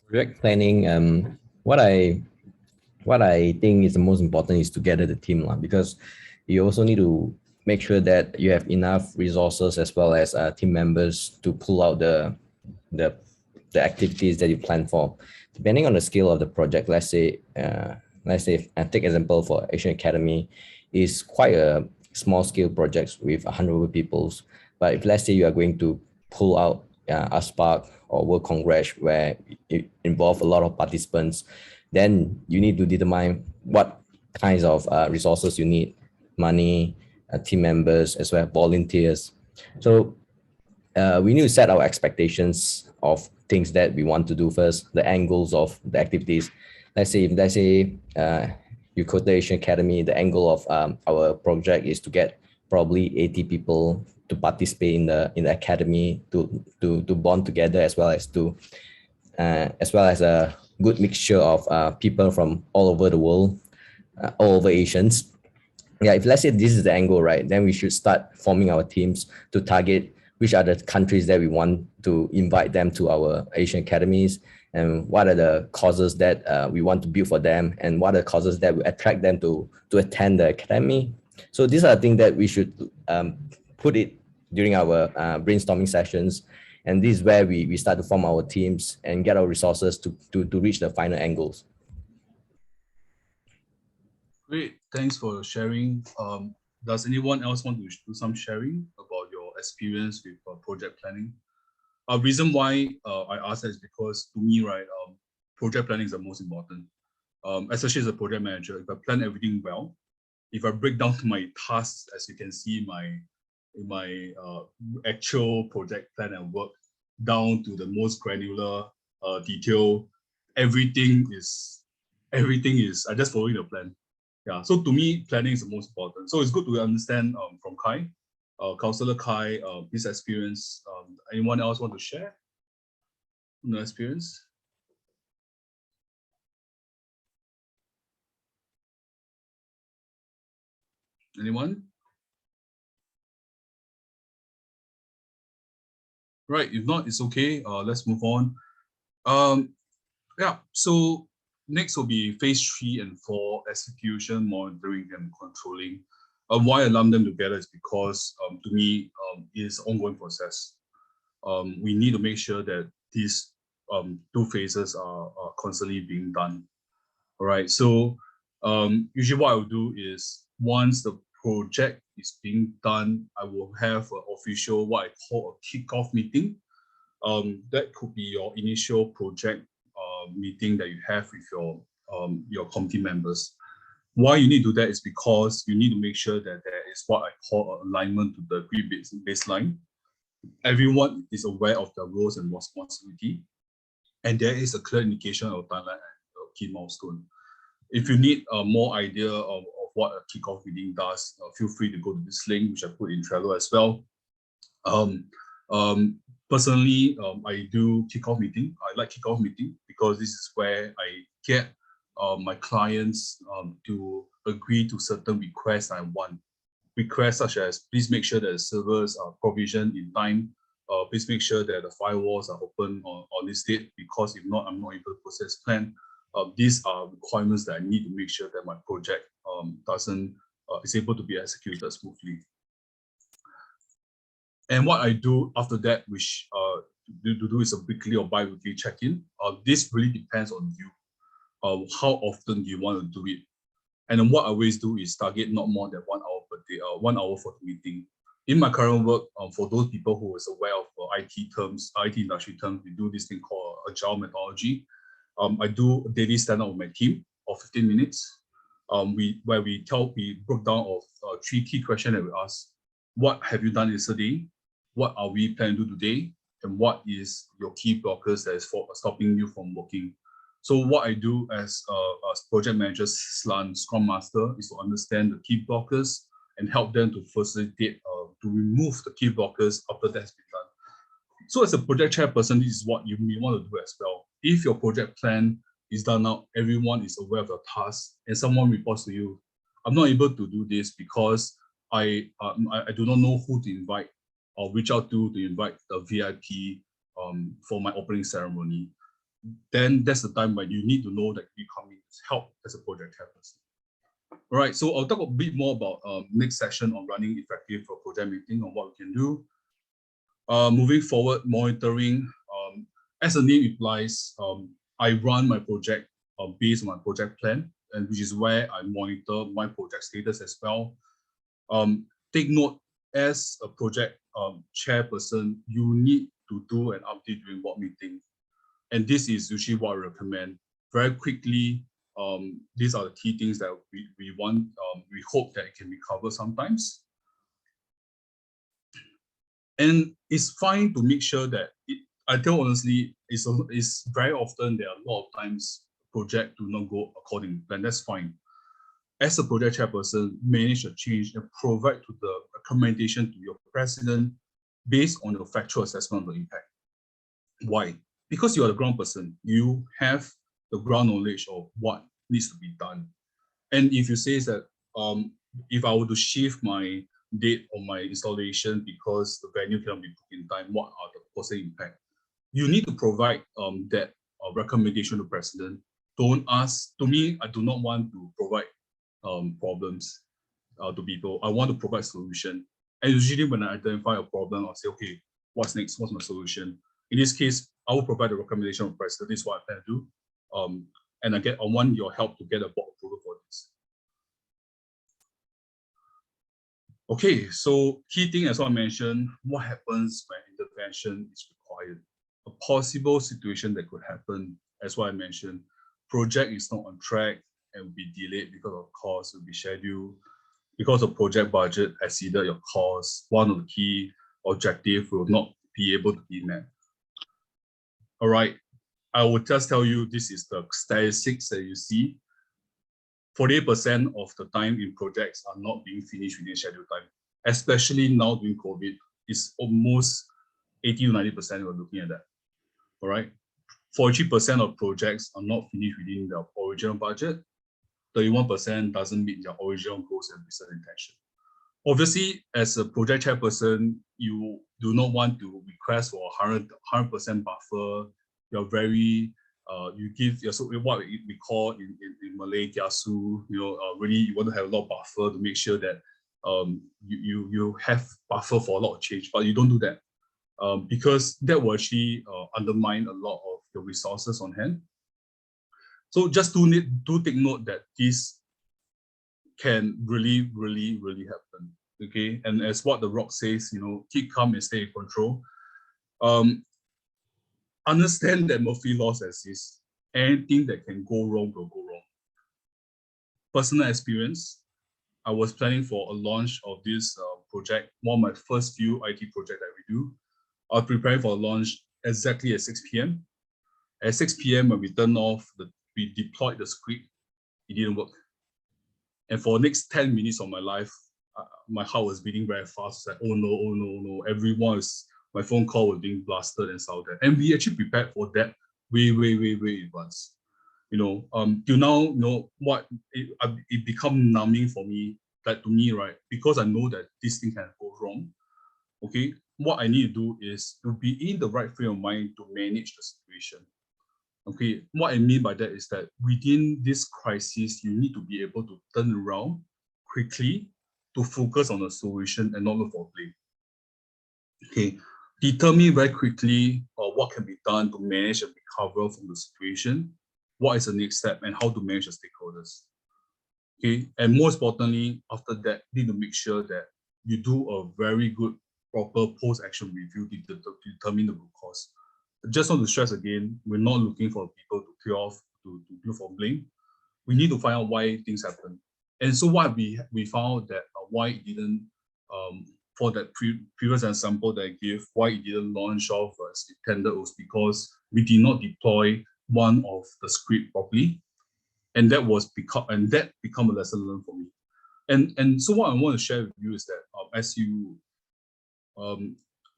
Project planning, what I think is the most important is to gather the team, because you also need to make sure that you have enough resources as well as team members to pull out the activities that you plan for. Depending on the scale of the project, let's say I take example for Asian Academy, is quite a small scale project with 100 people. But if let's say you are going to pull out a Spark or World Congress where it involves a lot of participants, then you need to determine what kinds of resources you need, money, team members, as well as volunteers. So we need to set our expectations of things that we want to do first, the angles of the activities. Let's say you quote the Asian Academy, the angle of our project is to get probably 80 people to participate in the academy to bond together, as well as a good mixture of people from all over the world, all over Asians. Yeah, if let's say this is the angle, right, then we should start forming our teams to target which are the countries that we want to invite them to our Asian academies, and what are the causes that we want to build for them, and what are the causes that will attract them to attend the academy. So these are the things that we should put it during our brainstorming sessions, and this is where we start to form our teams and get our resources to reach the final angles. Great, thanks for sharing. Does anyone else want to do some sharing about your experience with project planning? Reason why I ask that is because, to me, right, project planning is the most important. Especially as a project manager, if I plan everything well, if I break down to my tasks, as you can see, my actual project plan and work down to the most granular detail. Everything is I just following the plan. Yeah. So to me, planning is the most important. So it's good to understand from Kai, Councillor Kai, his experience. Anyone else want to share the experience? Anyone? Right. If not, it's okay. Let's move on. Yeah. So next will be phase 3 and 4, execution, monitoring, and controlling. Why I lump them together is because to me, it's an ongoing process. We need to make sure that these 2 phases are constantly being done. All right. So usually what I will do is once the project is being done, I will have an official what I call a kickoff meeting. That could be your initial project meeting that you have with your committee members. Why you need to do that is because you need to make sure that there is what I call alignment to the agreed baseline. Everyone is aware of their roles and responsibility, and there is a clear indication of timeline and key milestone. If you need more idea of what a kickoff meeting does, feel free to go to this link, which I put in Trello as well. Personally, I do kickoff meeting. I like kickoff meeting because this is where I get my clients to agree to certain requests I want. Requests such as, please make sure that the servers are provisioned in time. Please make sure that the firewalls are open on this date, because if not, I'm not able to process plan. These are requirements that I need to make sure that my project is able to be executed smoothly. And what I do after that, which to do is a weekly or bi-weekly check-in. This really depends on you. How often do you want to do it? And then what I always do is target not more than 1 hour per day, 1 hour for the meeting. In my current work, for those people who is aware of IT terms, IT industry terms, we do this thing called agile methodology. I do a daily stand-up with my team of 15 minutes, where we broke down of 3 key questions that we ask. What have you done yesterday? What are we planning to do today? And what is your key blockers that is stopping you from working? So what I do as project manager / Scrum Master is to understand the key blockers and help them to facilitate, to remove the key blockers after that's been done. So as a project chairperson, this is what you may want to do as well. If your project plan is done now, everyone is aware of the task, and someone reports to you, I'm not able to do this because I do not know who to invite or reach out to invite the VIP for my opening ceremony. Then that's the time when you need to know that you come in to help as a project chairperson. All right, so I'll talk a bit more about next session on running effective for project meeting on what we can do. Moving forward, monitoring. As the name implies, I run my project based on my project plan, and which is where I monitor my project status as well. Take note, as a project chairperson, you need to do an update during board meeting. And this is usually what I recommend. Very quickly, these are the key things that we want. We hope that it can be covered sometimes. And it's fine to make sure that, I tell honestly, it's very often there are a lot of times project do not go according to plan. That's fine. As a project chairperson, manage a change and provide to the recommendation to your president based on your factual assessment of the impact. Why? Because you are the ground person, you have the ground knowledge of what needs to be done. And if you say that, if I were to shift my date on my installation because the venue cannot be booked in time, what are the possible impact? You need to provide that recommendation to president. Don't ask, to me, I do not want to provide problems to people. I want to provide solution. And usually when I identify a problem, I'll say, okay, what's next? What's my solution? In this case, I will provide a recommendation of president. This is what I plan to do. And I want your help to get a board approval for this. Okay, so key thing, as I mentioned, what happens when intervention is required? A possible situation that could happen, as what I mentioned, project is not on track and will be delayed because of cost, will be scheduled. because the project budget exceeded your cost, one of the key objectives will not be able to be met. All right, I will just tell you this is the statistics that you see. 48% of the time in projects are not being finished within scheduled time, especially now during COVID. It's almost 80 to 90% we're looking at that. All right, 43% of projects are not finished within their original budget. 31% doesn't meet their original goals and business intention. Obviously, as a project chairperson, you do not want to request for 100% buffer. You're very, you give what we call in Malay kiasu. Really you want to have a lot of buffer to make sure that you have buffer for a lot of change, but you don't do that because that will actually undermine a lot of the resources on hand. So just do take note that this can really happen. Okay, and as what the rock says, keep calm and stay in control. Understand that Murphy laws exist. Anything that can go wrong will go wrong. Personal experience, I was planning for a launch of this project, one of my first few IT projects that we do. I was preparing for a launch exactly at 6 p.m. At 6 p.m. when we turned off, we deployed the script, it didn't work. And for the next 10 minutes of my life, my heart was beating very fast. It's like, oh no. My phone call was being blasted and so that. And we actually prepared for that way in advance. Till now, it become numbing for me, like to me, right? Because I know that this thing can go wrong. Okay, what I need to do is to be in the right frame of mind to manage the situation. Okay, what I mean by that is that within this crisis, you need to be able to turn around quickly to focus on the solution and not look for blame. Okay, determine very quickly what can be done to manage and recover from the situation, what is the next step, and how to manage the stakeholders. Okay, and most importantly, after that, you need to make sure that you do a very good, proper post-action review to determine the root cause. Just want to stress again, we're not looking for people to clear off, to look for blame. We need to find out why things happen. And so what we found that why it didn't, for that previous example that I gave, why it didn't launch off as intended was because we did not deploy one of the script properly. And that become a lesson learned for me. And so what I want to share with you is that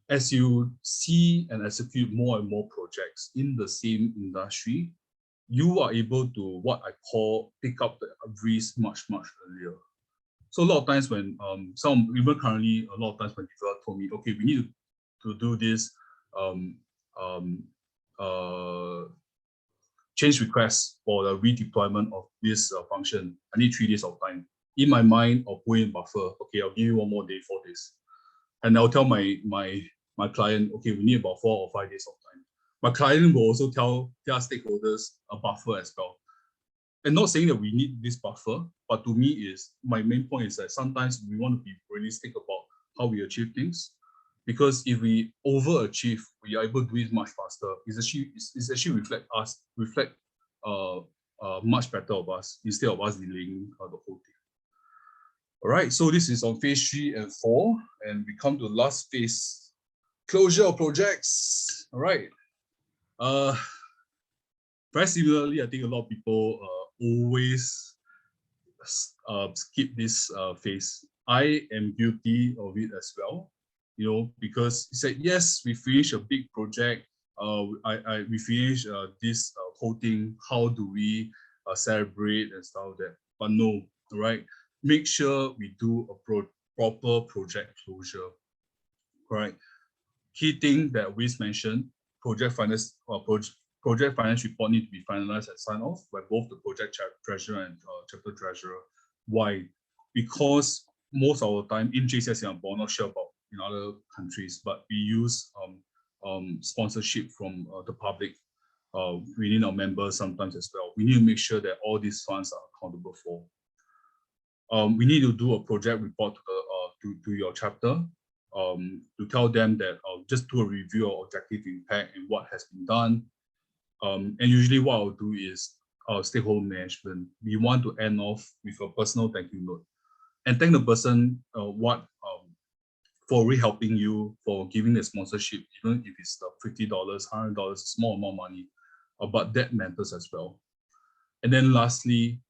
as you see and execute more and more projects in the same industry, you are able to what I call pick up the risk much earlier. So a lot of times when even currently, a lot of times when people told me, okay, we need to do this change request for the redeployment of this function. I need 3 days of time. In my mind, I'll put in buffer. Okay, I'll give you 1 more day, 4 days. And I'll tell my client, okay, we need about 4 or 5 days of time. My client will also tell their stakeholders a buffer as well. And not saying that we need this buffer, but to me my main point is that sometimes we want to be realistic about how we achieve things. Because if we overachieve, we are able to do it much faster. It's actually reflect much better of us instead of us delaying the whole thing. All right, so this is on phase 3 and 4, and we come to the last phase, closure of projects. All right. Very similarly, I think a lot of people always skip this phase. I am guilty of it as well, because he said, yes, we finished a big project. We finished this whole thing. How do we celebrate and stuff like that? But no, right? Make sure we do a proper project closure, right? Key thing that we mentioned, project finance report need to be finalized and signed off by both the project treasurer and chapter treasurer. Why? Because most of the time in JCI Singapore, not sure about in other countries, but we use sponsorship from the public within our members sometimes as well. We need to make sure that all these funds are accountable for. We need to do a project report to your chapter to tell them that just do a review of objective impact and what has been done. And usually what I'll do is stakeholder management. We want to end off with a personal thank you note. and thank the person for really helping you, for giving the sponsorship, even if it's $50, $100, small amount of money, but that matters as well. And then lastly,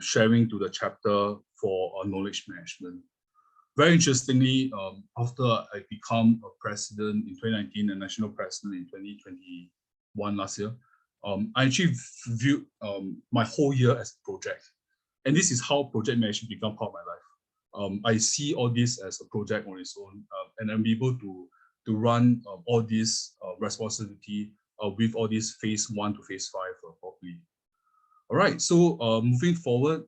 sharing to the chapter for knowledge management. Very interestingly, after I become a president in 2019 and national president in 2021 last year, I actually viewed my whole year as a project. And this is how project management become part of my life. I see all this as a project on its own, and I'm able to run all this responsibility with all this phase 1 to phase 5 properly. All right, so moving forward,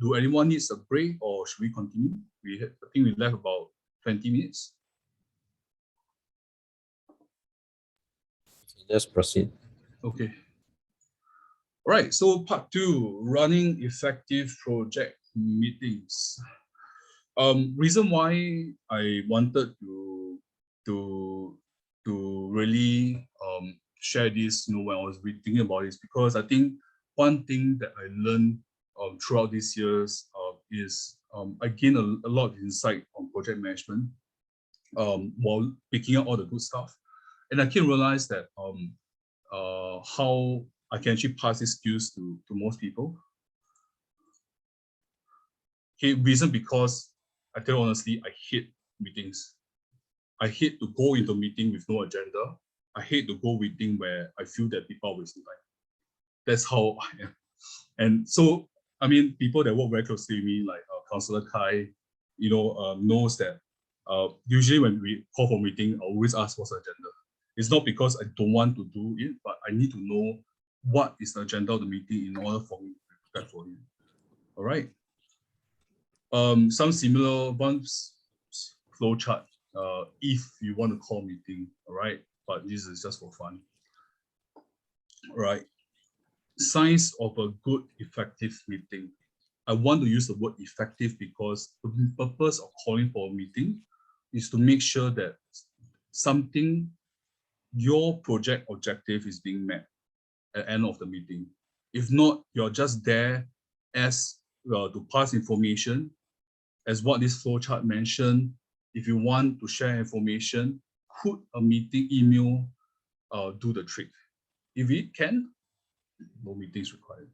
do anyone needs a break or should we continue? I think we left about 20 minutes. Just proceed. Okay. All right, so part 2, running effective project meetings. Reason why I wanted to really share this, when I was thinking about this, because I think one thing that I learned throughout these years is I gained a lot of insight on project management while picking up all the good stuff, and I can realize that how I can actually pass these skills to most people. Okay, reason because I tell you honestly, I hate meetings. I hate to go into a meeting with no agenda. I hate to go meeting where I feel that people are wasting time. That's how I am. And so, I mean, people that work very closely with me, like Councillor Kai, knows that usually when we call for meeting, I always ask what's the agenda. It's not because I don't want to do it, but I need to know what is the agenda of the meeting in order for me to prepare for it. All right. Some similar ones, flow chart, if you want to call meeting, all right, but this is just for fun. All right, signs of a good effective meeting. I want to use the word effective because the purpose of calling for a meeting is to make sure that your project objective is being met at the end of the meeting. If not, you're just there as to pass information. As what this flowchart mentioned, if you want to share information, could a meeting email do the trick? If it can, no meetings required.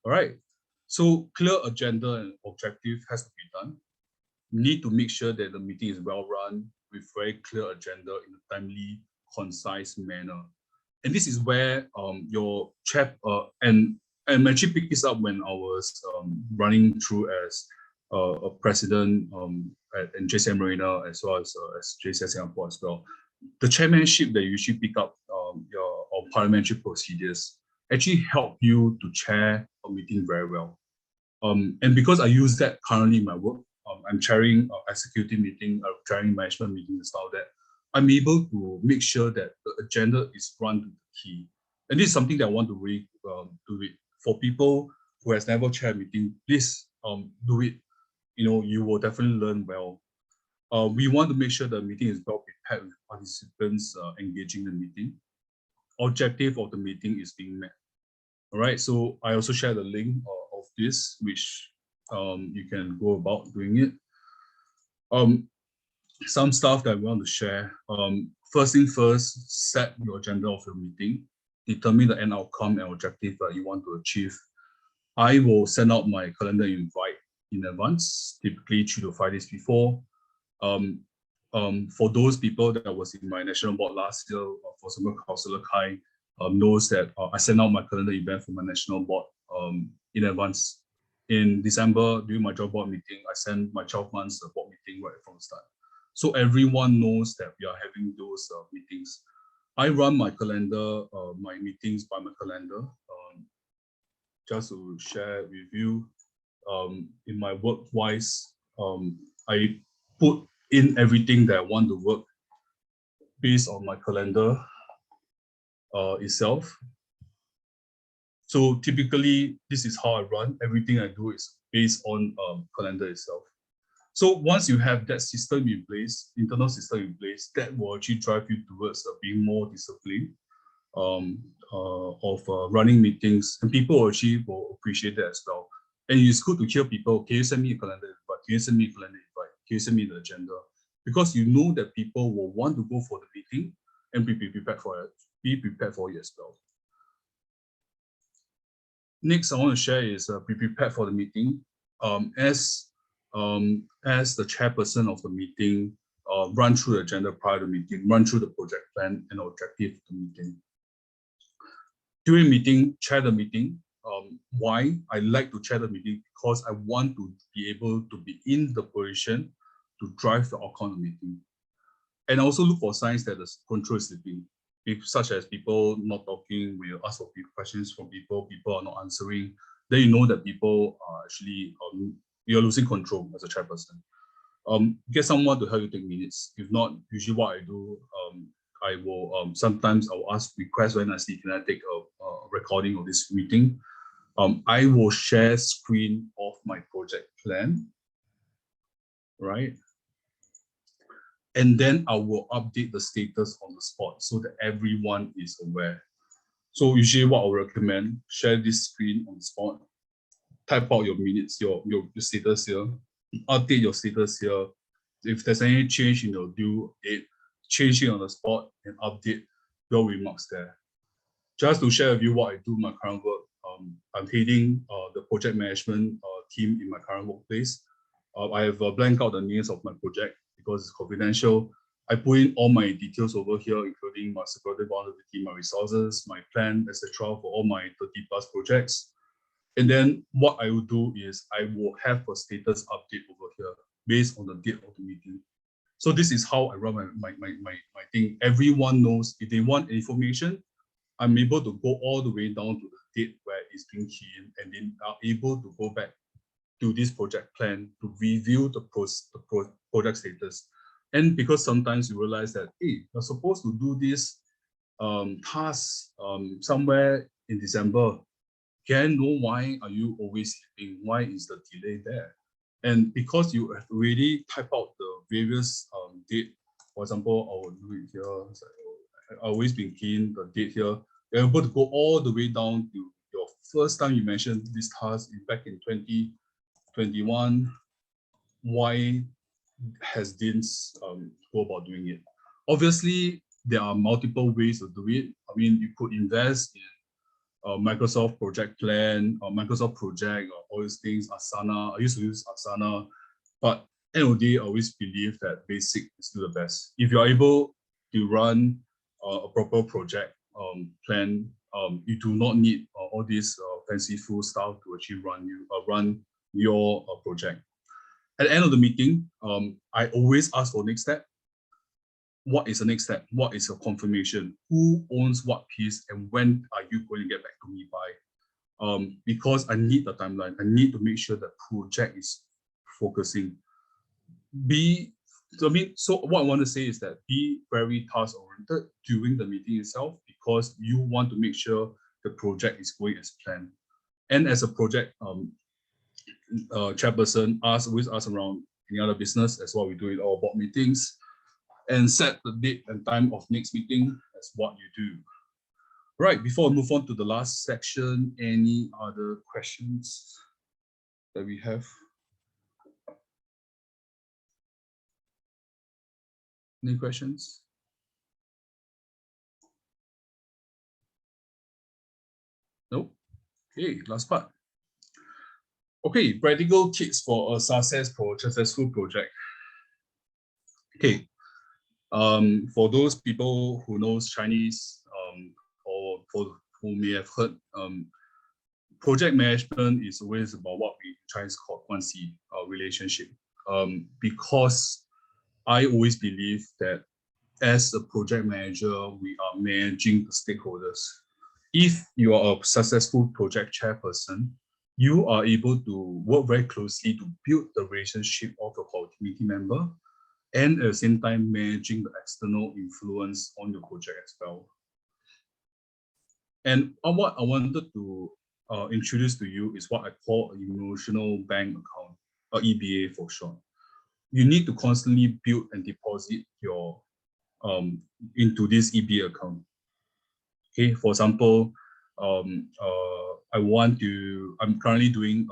All right, so clear agenda and objective has to be done. You need to make sure that the meeting is well run with very clear agenda in a timely, concise manner. And this is where your and actually picked this up when I was running through as a president in JCI Marina as well as JCI Singapore as well. The chairmanship that you usually pick up your parliamentary procedures actually help you to chair a meeting very well. And because I use that currently in my work, I'm chairing executive meeting, chairing management meetings and stuff like that. I'm able to make sure that the agenda is run to the key. And this is something that I want to really do it. For people who has never chaired a meeting, please do it. You will definitely learn well. We want to make sure the meeting is well prepared with participants engaging the meeting. Objective of the meeting is being met. All right, so I also share the link of this, which you can go about doing it. Some stuff that I want to share. First thing first, set your agenda of your meeting. Determine the end outcome and objective that you want to achieve. I will send out my calendar invite in advance, typically 3 to 5 days before. For those people that was in my national board last year, for example, Councillor Kai knows that I sent out my calendar event for my national board in advance. In December, during my job board meeting, I sent my 12 months board meeting right from the start. So everyone knows that we are having those meetings. I run my calendar, my meetings by my calendar. Just to share with you, in my work-wise, I put in everything that I want to work based on my calendar itself. So typically, this is how I run. Everything I do is based on calendar itself. So once you have that system in place, internal system in place, that will actually drive you towards being more disciplined of running meetings, and people actually will appreciate that as well. And it's good to hear people, can you send me a calendar? But can you send me calendar invite? Can you send me the agenda? Because you know that people will want to go for the meeting and be prepared for it. Be prepared for it as well. Next, I want to share is be prepared for the meeting. As the chairperson of the meeting, run through the agenda prior to the meeting, run through the project plan and objective of the meeting. During meeting, chair the meeting. Why I like to chair the meeting? Because I want to be able to be in the position to drive the outcome of the meeting. And also look for signs that the control is slipping. If such as people not talking, we ask for questions from people, people are not answering, then you know that people are actually, you're losing control as a chairperson. Get someone to help you take minutes. If not, usually what I do, I will, sometimes I will ask request when I see, can I take a recording of this meeting? I will share screen of my project plan, right? And then I will update the status on the spot so that everyone is aware. So usually what I will recommend, share this screen on the spot, type out your minutes, your status here, update your status here. If there's any change in your due date, change it on the spot and update your remarks there. Just to share with you what I do in my current work, I'm heading the project management team in my current workplace. I have blanked out the names of my project because it's confidential. I put in all my details over here, including my security vulnerability, my resources, my plan, etc., for all my 30+ projects. And then what I will do is I will have a status update over here based on the date of the meeting. So this is how I run my thing. Everyone knows if they want information, I'm able to go all the way down to the date where it's being keyed in, and then are able to go back to this project plan to review the project status. And because sometimes you realize that, hey, you're supposed to do this task somewhere in December. Can I know why are you always sleeping? Why is the delay there? And because you have already typed out the various date, for example, I will do it here. So I've always been keen the date here. You're able to go all the way down to your first time you mentioned this task back in 2021. Why has Dean's go about doing it? Obviously, there are multiple ways to do it. I mean, you could invest in Microsoft Project Plan or Microsoft Project or all these things, Asana. I used to use Asana, but end of the day, I always believe that basic is still the best. If you're able to run a proper project plan, you do not need all this fanciful stuff to actually run your project. At the end of the meeting, I always ask for next step. What is the next step? What is your confirmation? Who owns what piece and when are you going to get back to me by? Because I need the timeline. I need to make sure the project is focusing. So what I want to say is that be very task oriented during the meeting itself, because you want to make sure the project is going as planned. And as a project chairperson, always ask around any other business as what we do in our board meetings, and set the date and time of next meeting as what you do. Right, before I move on to the last section, any other questions that we have? Any questions? Nope. Okay, last part. Okay, practical tips for a successful project. Okay, for those people who knows Chinese, or for who may have heard, project management is always about what we in Chinese call 关系 relationship. Because I always believe that as a project manager, we are managing the stakeholders. If you are a successful project chairperson, you are able to work very closely to build the relationship of the committee member, and at the same time managing the external influence on the project as well. And what I wanted to introduce to you is what I call an emotional bank account, or EBA for short. You need to constantly build and deposit your into this EBA account. Okay, for example, I'm currently doing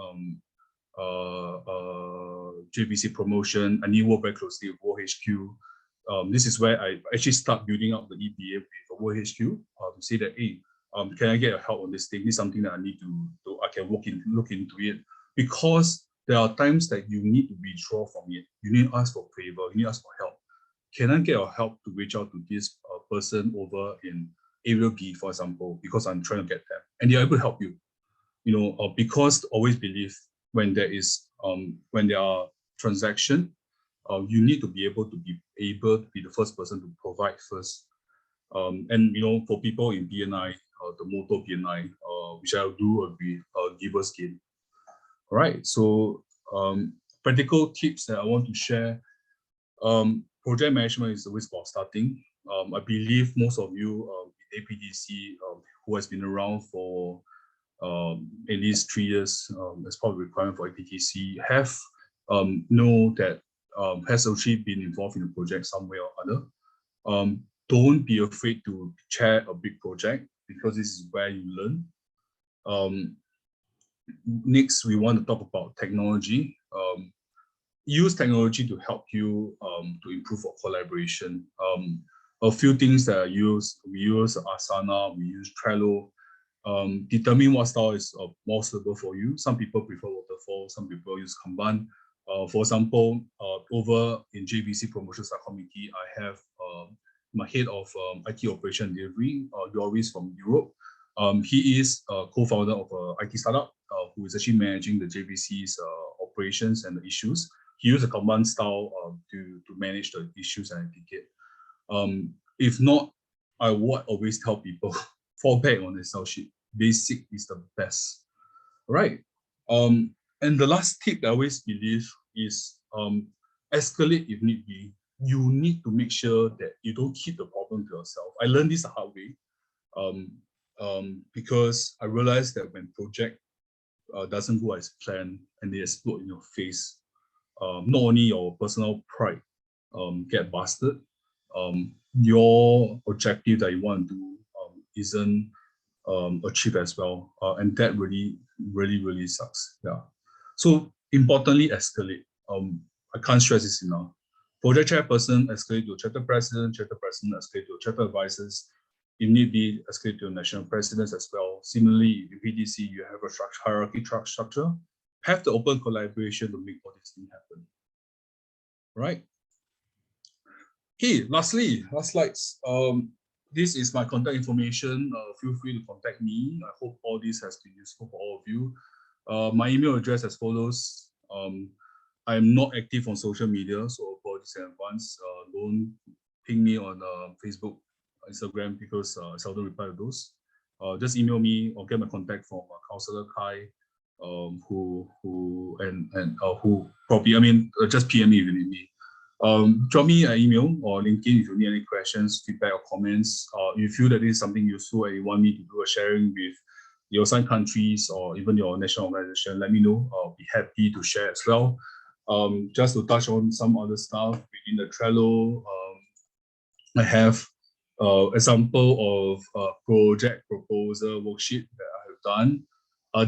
JVC promotion. I need to work very closely with OHQ. This is where I actually start building up the EPA with OHQ to say that, hey, can I get your help on this thing? This is something that I need to I can look into it, because there are times that you need to withdraw from it. You need to ask for favor. You need to ask for help. Can I get your help to reach out to this person over in area B, for example, because I'm trying to get them, and they're able to help you. You know, because always believe when there are transactions, you need to be able to be the first person to provide first. And you know, for people in BNI, the motto BNI, which I do agree, givers gain. All right. So practical tips that I want to share. Project management is always about starting. I believe most of you in APDC who has been around for at least 3 years as part of the requirement for APDC have know that has actually been involved in a project some way or other. Don't be afraid to chair a big project, because this is where you learn. Next, we want to talk about technology. Use technology to help you to improve our collaboration. A few things that we use Asana, we use Trello. Determine what style is more suitable for you. Some people prefer waterfall, some people use Kanban. For example, over in JVC Promotion Subcommittee, I have my head of IT operation delivery, Yoris from Europe. He is a co-founder of an IT startup who is actually managing the JVC's operations and the issues. He uses a Kanban style to manage the issues and ticket. If not, I would always tell people fall back on Excel sheet. Basic is the best, right? And the last tip that I always believe is escalate if need be. You need to make sure that you don't keep the problem to yourself. I learned this the hard way because I realized that when project doesn't go as planned and they explode in your face, not only your personal pride get busted, your objective that you want to do isn't achieved as well, and that really sucks. Yeah. So importantly, escalate. I can't stress this enough. Project chairperson escalate to chapter president escalate to chapter advisors. If need be, escalate to national presidents as well. Similarly, in PDC, you have a hierarchy structure. Have the open collaboration to make all these things happen. Right? Okay, last slides. This is my contact information. Feel free to contact me. I hope all this has been useful for all of you. My email address as follows. I'm not active on social media, so apologies in advance. Don't ping me on Facebook, Instagram, because I seldom reply to those. Just email me or get my contact from Councillor Kai, who probably, just PM me if you need me. Drop me an email or LinkedIn if you need any questions, feedback, or comments. If you feel that this is something useful and you want me to do a sharing with your assigned countries or even your national organization, let me know. I'll be happy to share as well. Just to touch on some other stuff within the Trello, I have example of project proposal worksheet that I have done.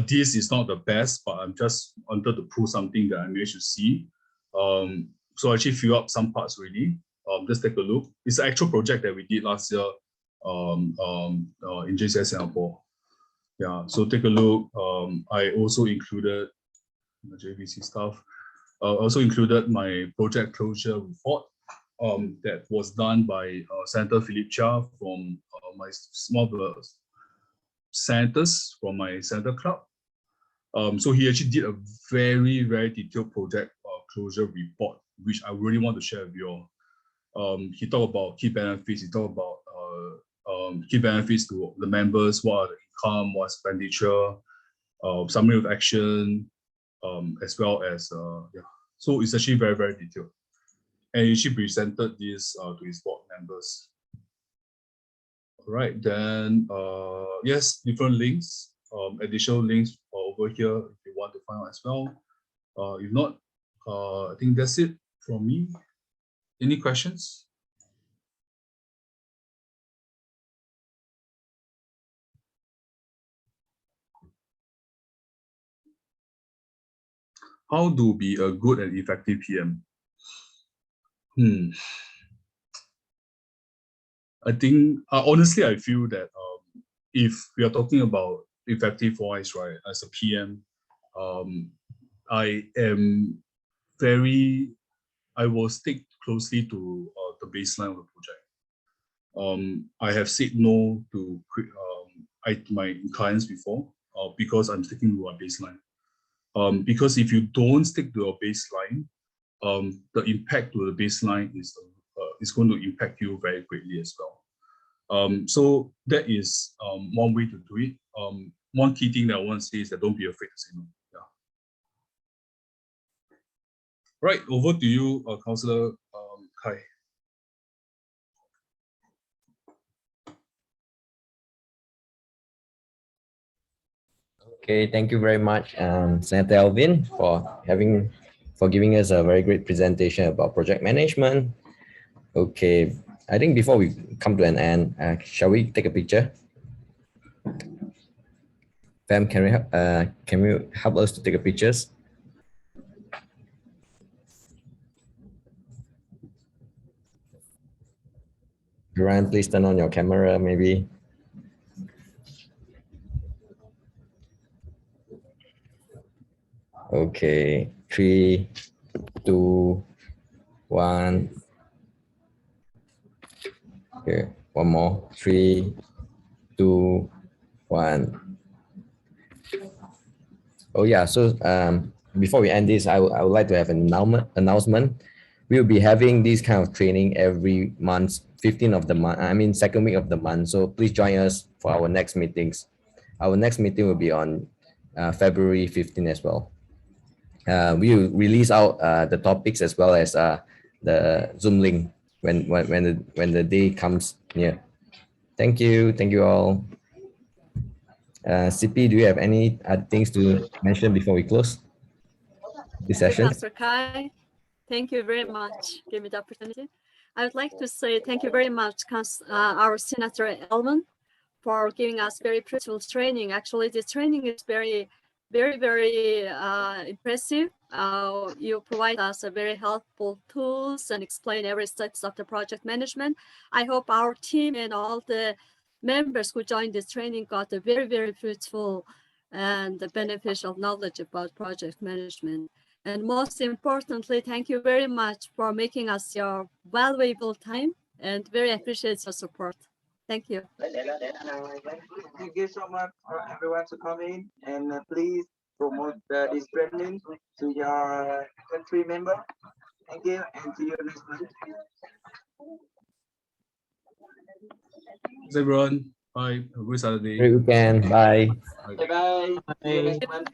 This is not the best, but I'm just wanted to prove something that I managed to see. So I actually fill up some parts already. Just take a look. It's an actual project that we did last year in JCI Singapore. Yeah, so take a look. I also included the JVC stuff. Also included my project closure report that was done by Senator Philip Chia from my small senators from my senator club. So he actually did a very detailed project closure report, which I really want to share with you all. He talked about key benefits. He talked about key benefits to the members, what are the income, what expenditure, summary of action, as well as yeah. So it's actually very detailed, and he actually presented this to his board members. All right, then yes, different links, additional links over here if you want to find out as well. If not, I think that's it from me. Any questions? How to be a good and effective PM? I think honestly, I feel that if we are talking about effective voice, right, as a PM, I will stick closely to the baseline of the project. I have said no to my clients before because I'm sticking to my baseline. Because if you don't stick to your baseline, the impact to the baseline is going to impact you very greatly as well. So that is one way to do it. One key thing that I want to say is that don't be afraid to say no. Yeah. Right, over to you, Councillor Kai. Okay, thank you very much, Senator Alvin, for giving us a very great presentation about project management. Okay, I think before we come to an end, shall we take a picture? Pam, can you help us to take a pictures? Ryan, please turn on your camera, maybe. Okay, 3, 2, 1. Okay, one more. 3, 2, 1. Oh yeah, so before we end this, I would like to have an announcement. We'll be having this kind of training every month, 15th of the month, second week of the month. So please join us for our next meetings. Our next meeting will be on February 15 as well. We will release out the topics as well as the Zoom link when the day comes near. Thank you all. CP, do you have any things to mention before we close this session? Councillor Kai, thank you very much. Give me the opportunity. I would like to say thank you very much, our Senator Elman, for giving us very fruitful training. Actually, this training is very impressive. You provide us a very helpful tools and explain every steps of the project management. I hope our team and all the members who joined this training got a very fruitful and beneficial knowledge about project management. And most importantly, thank you very much for making us your valuable time and very appreciate your support. Thank you. Thank you so much for everyone to come in, and please promote this training to your country member. Thank you, and see you next month. Thanks everyone. Bye. Have a good Saturday. Great weekend. Bye. Bye bye. See you next month.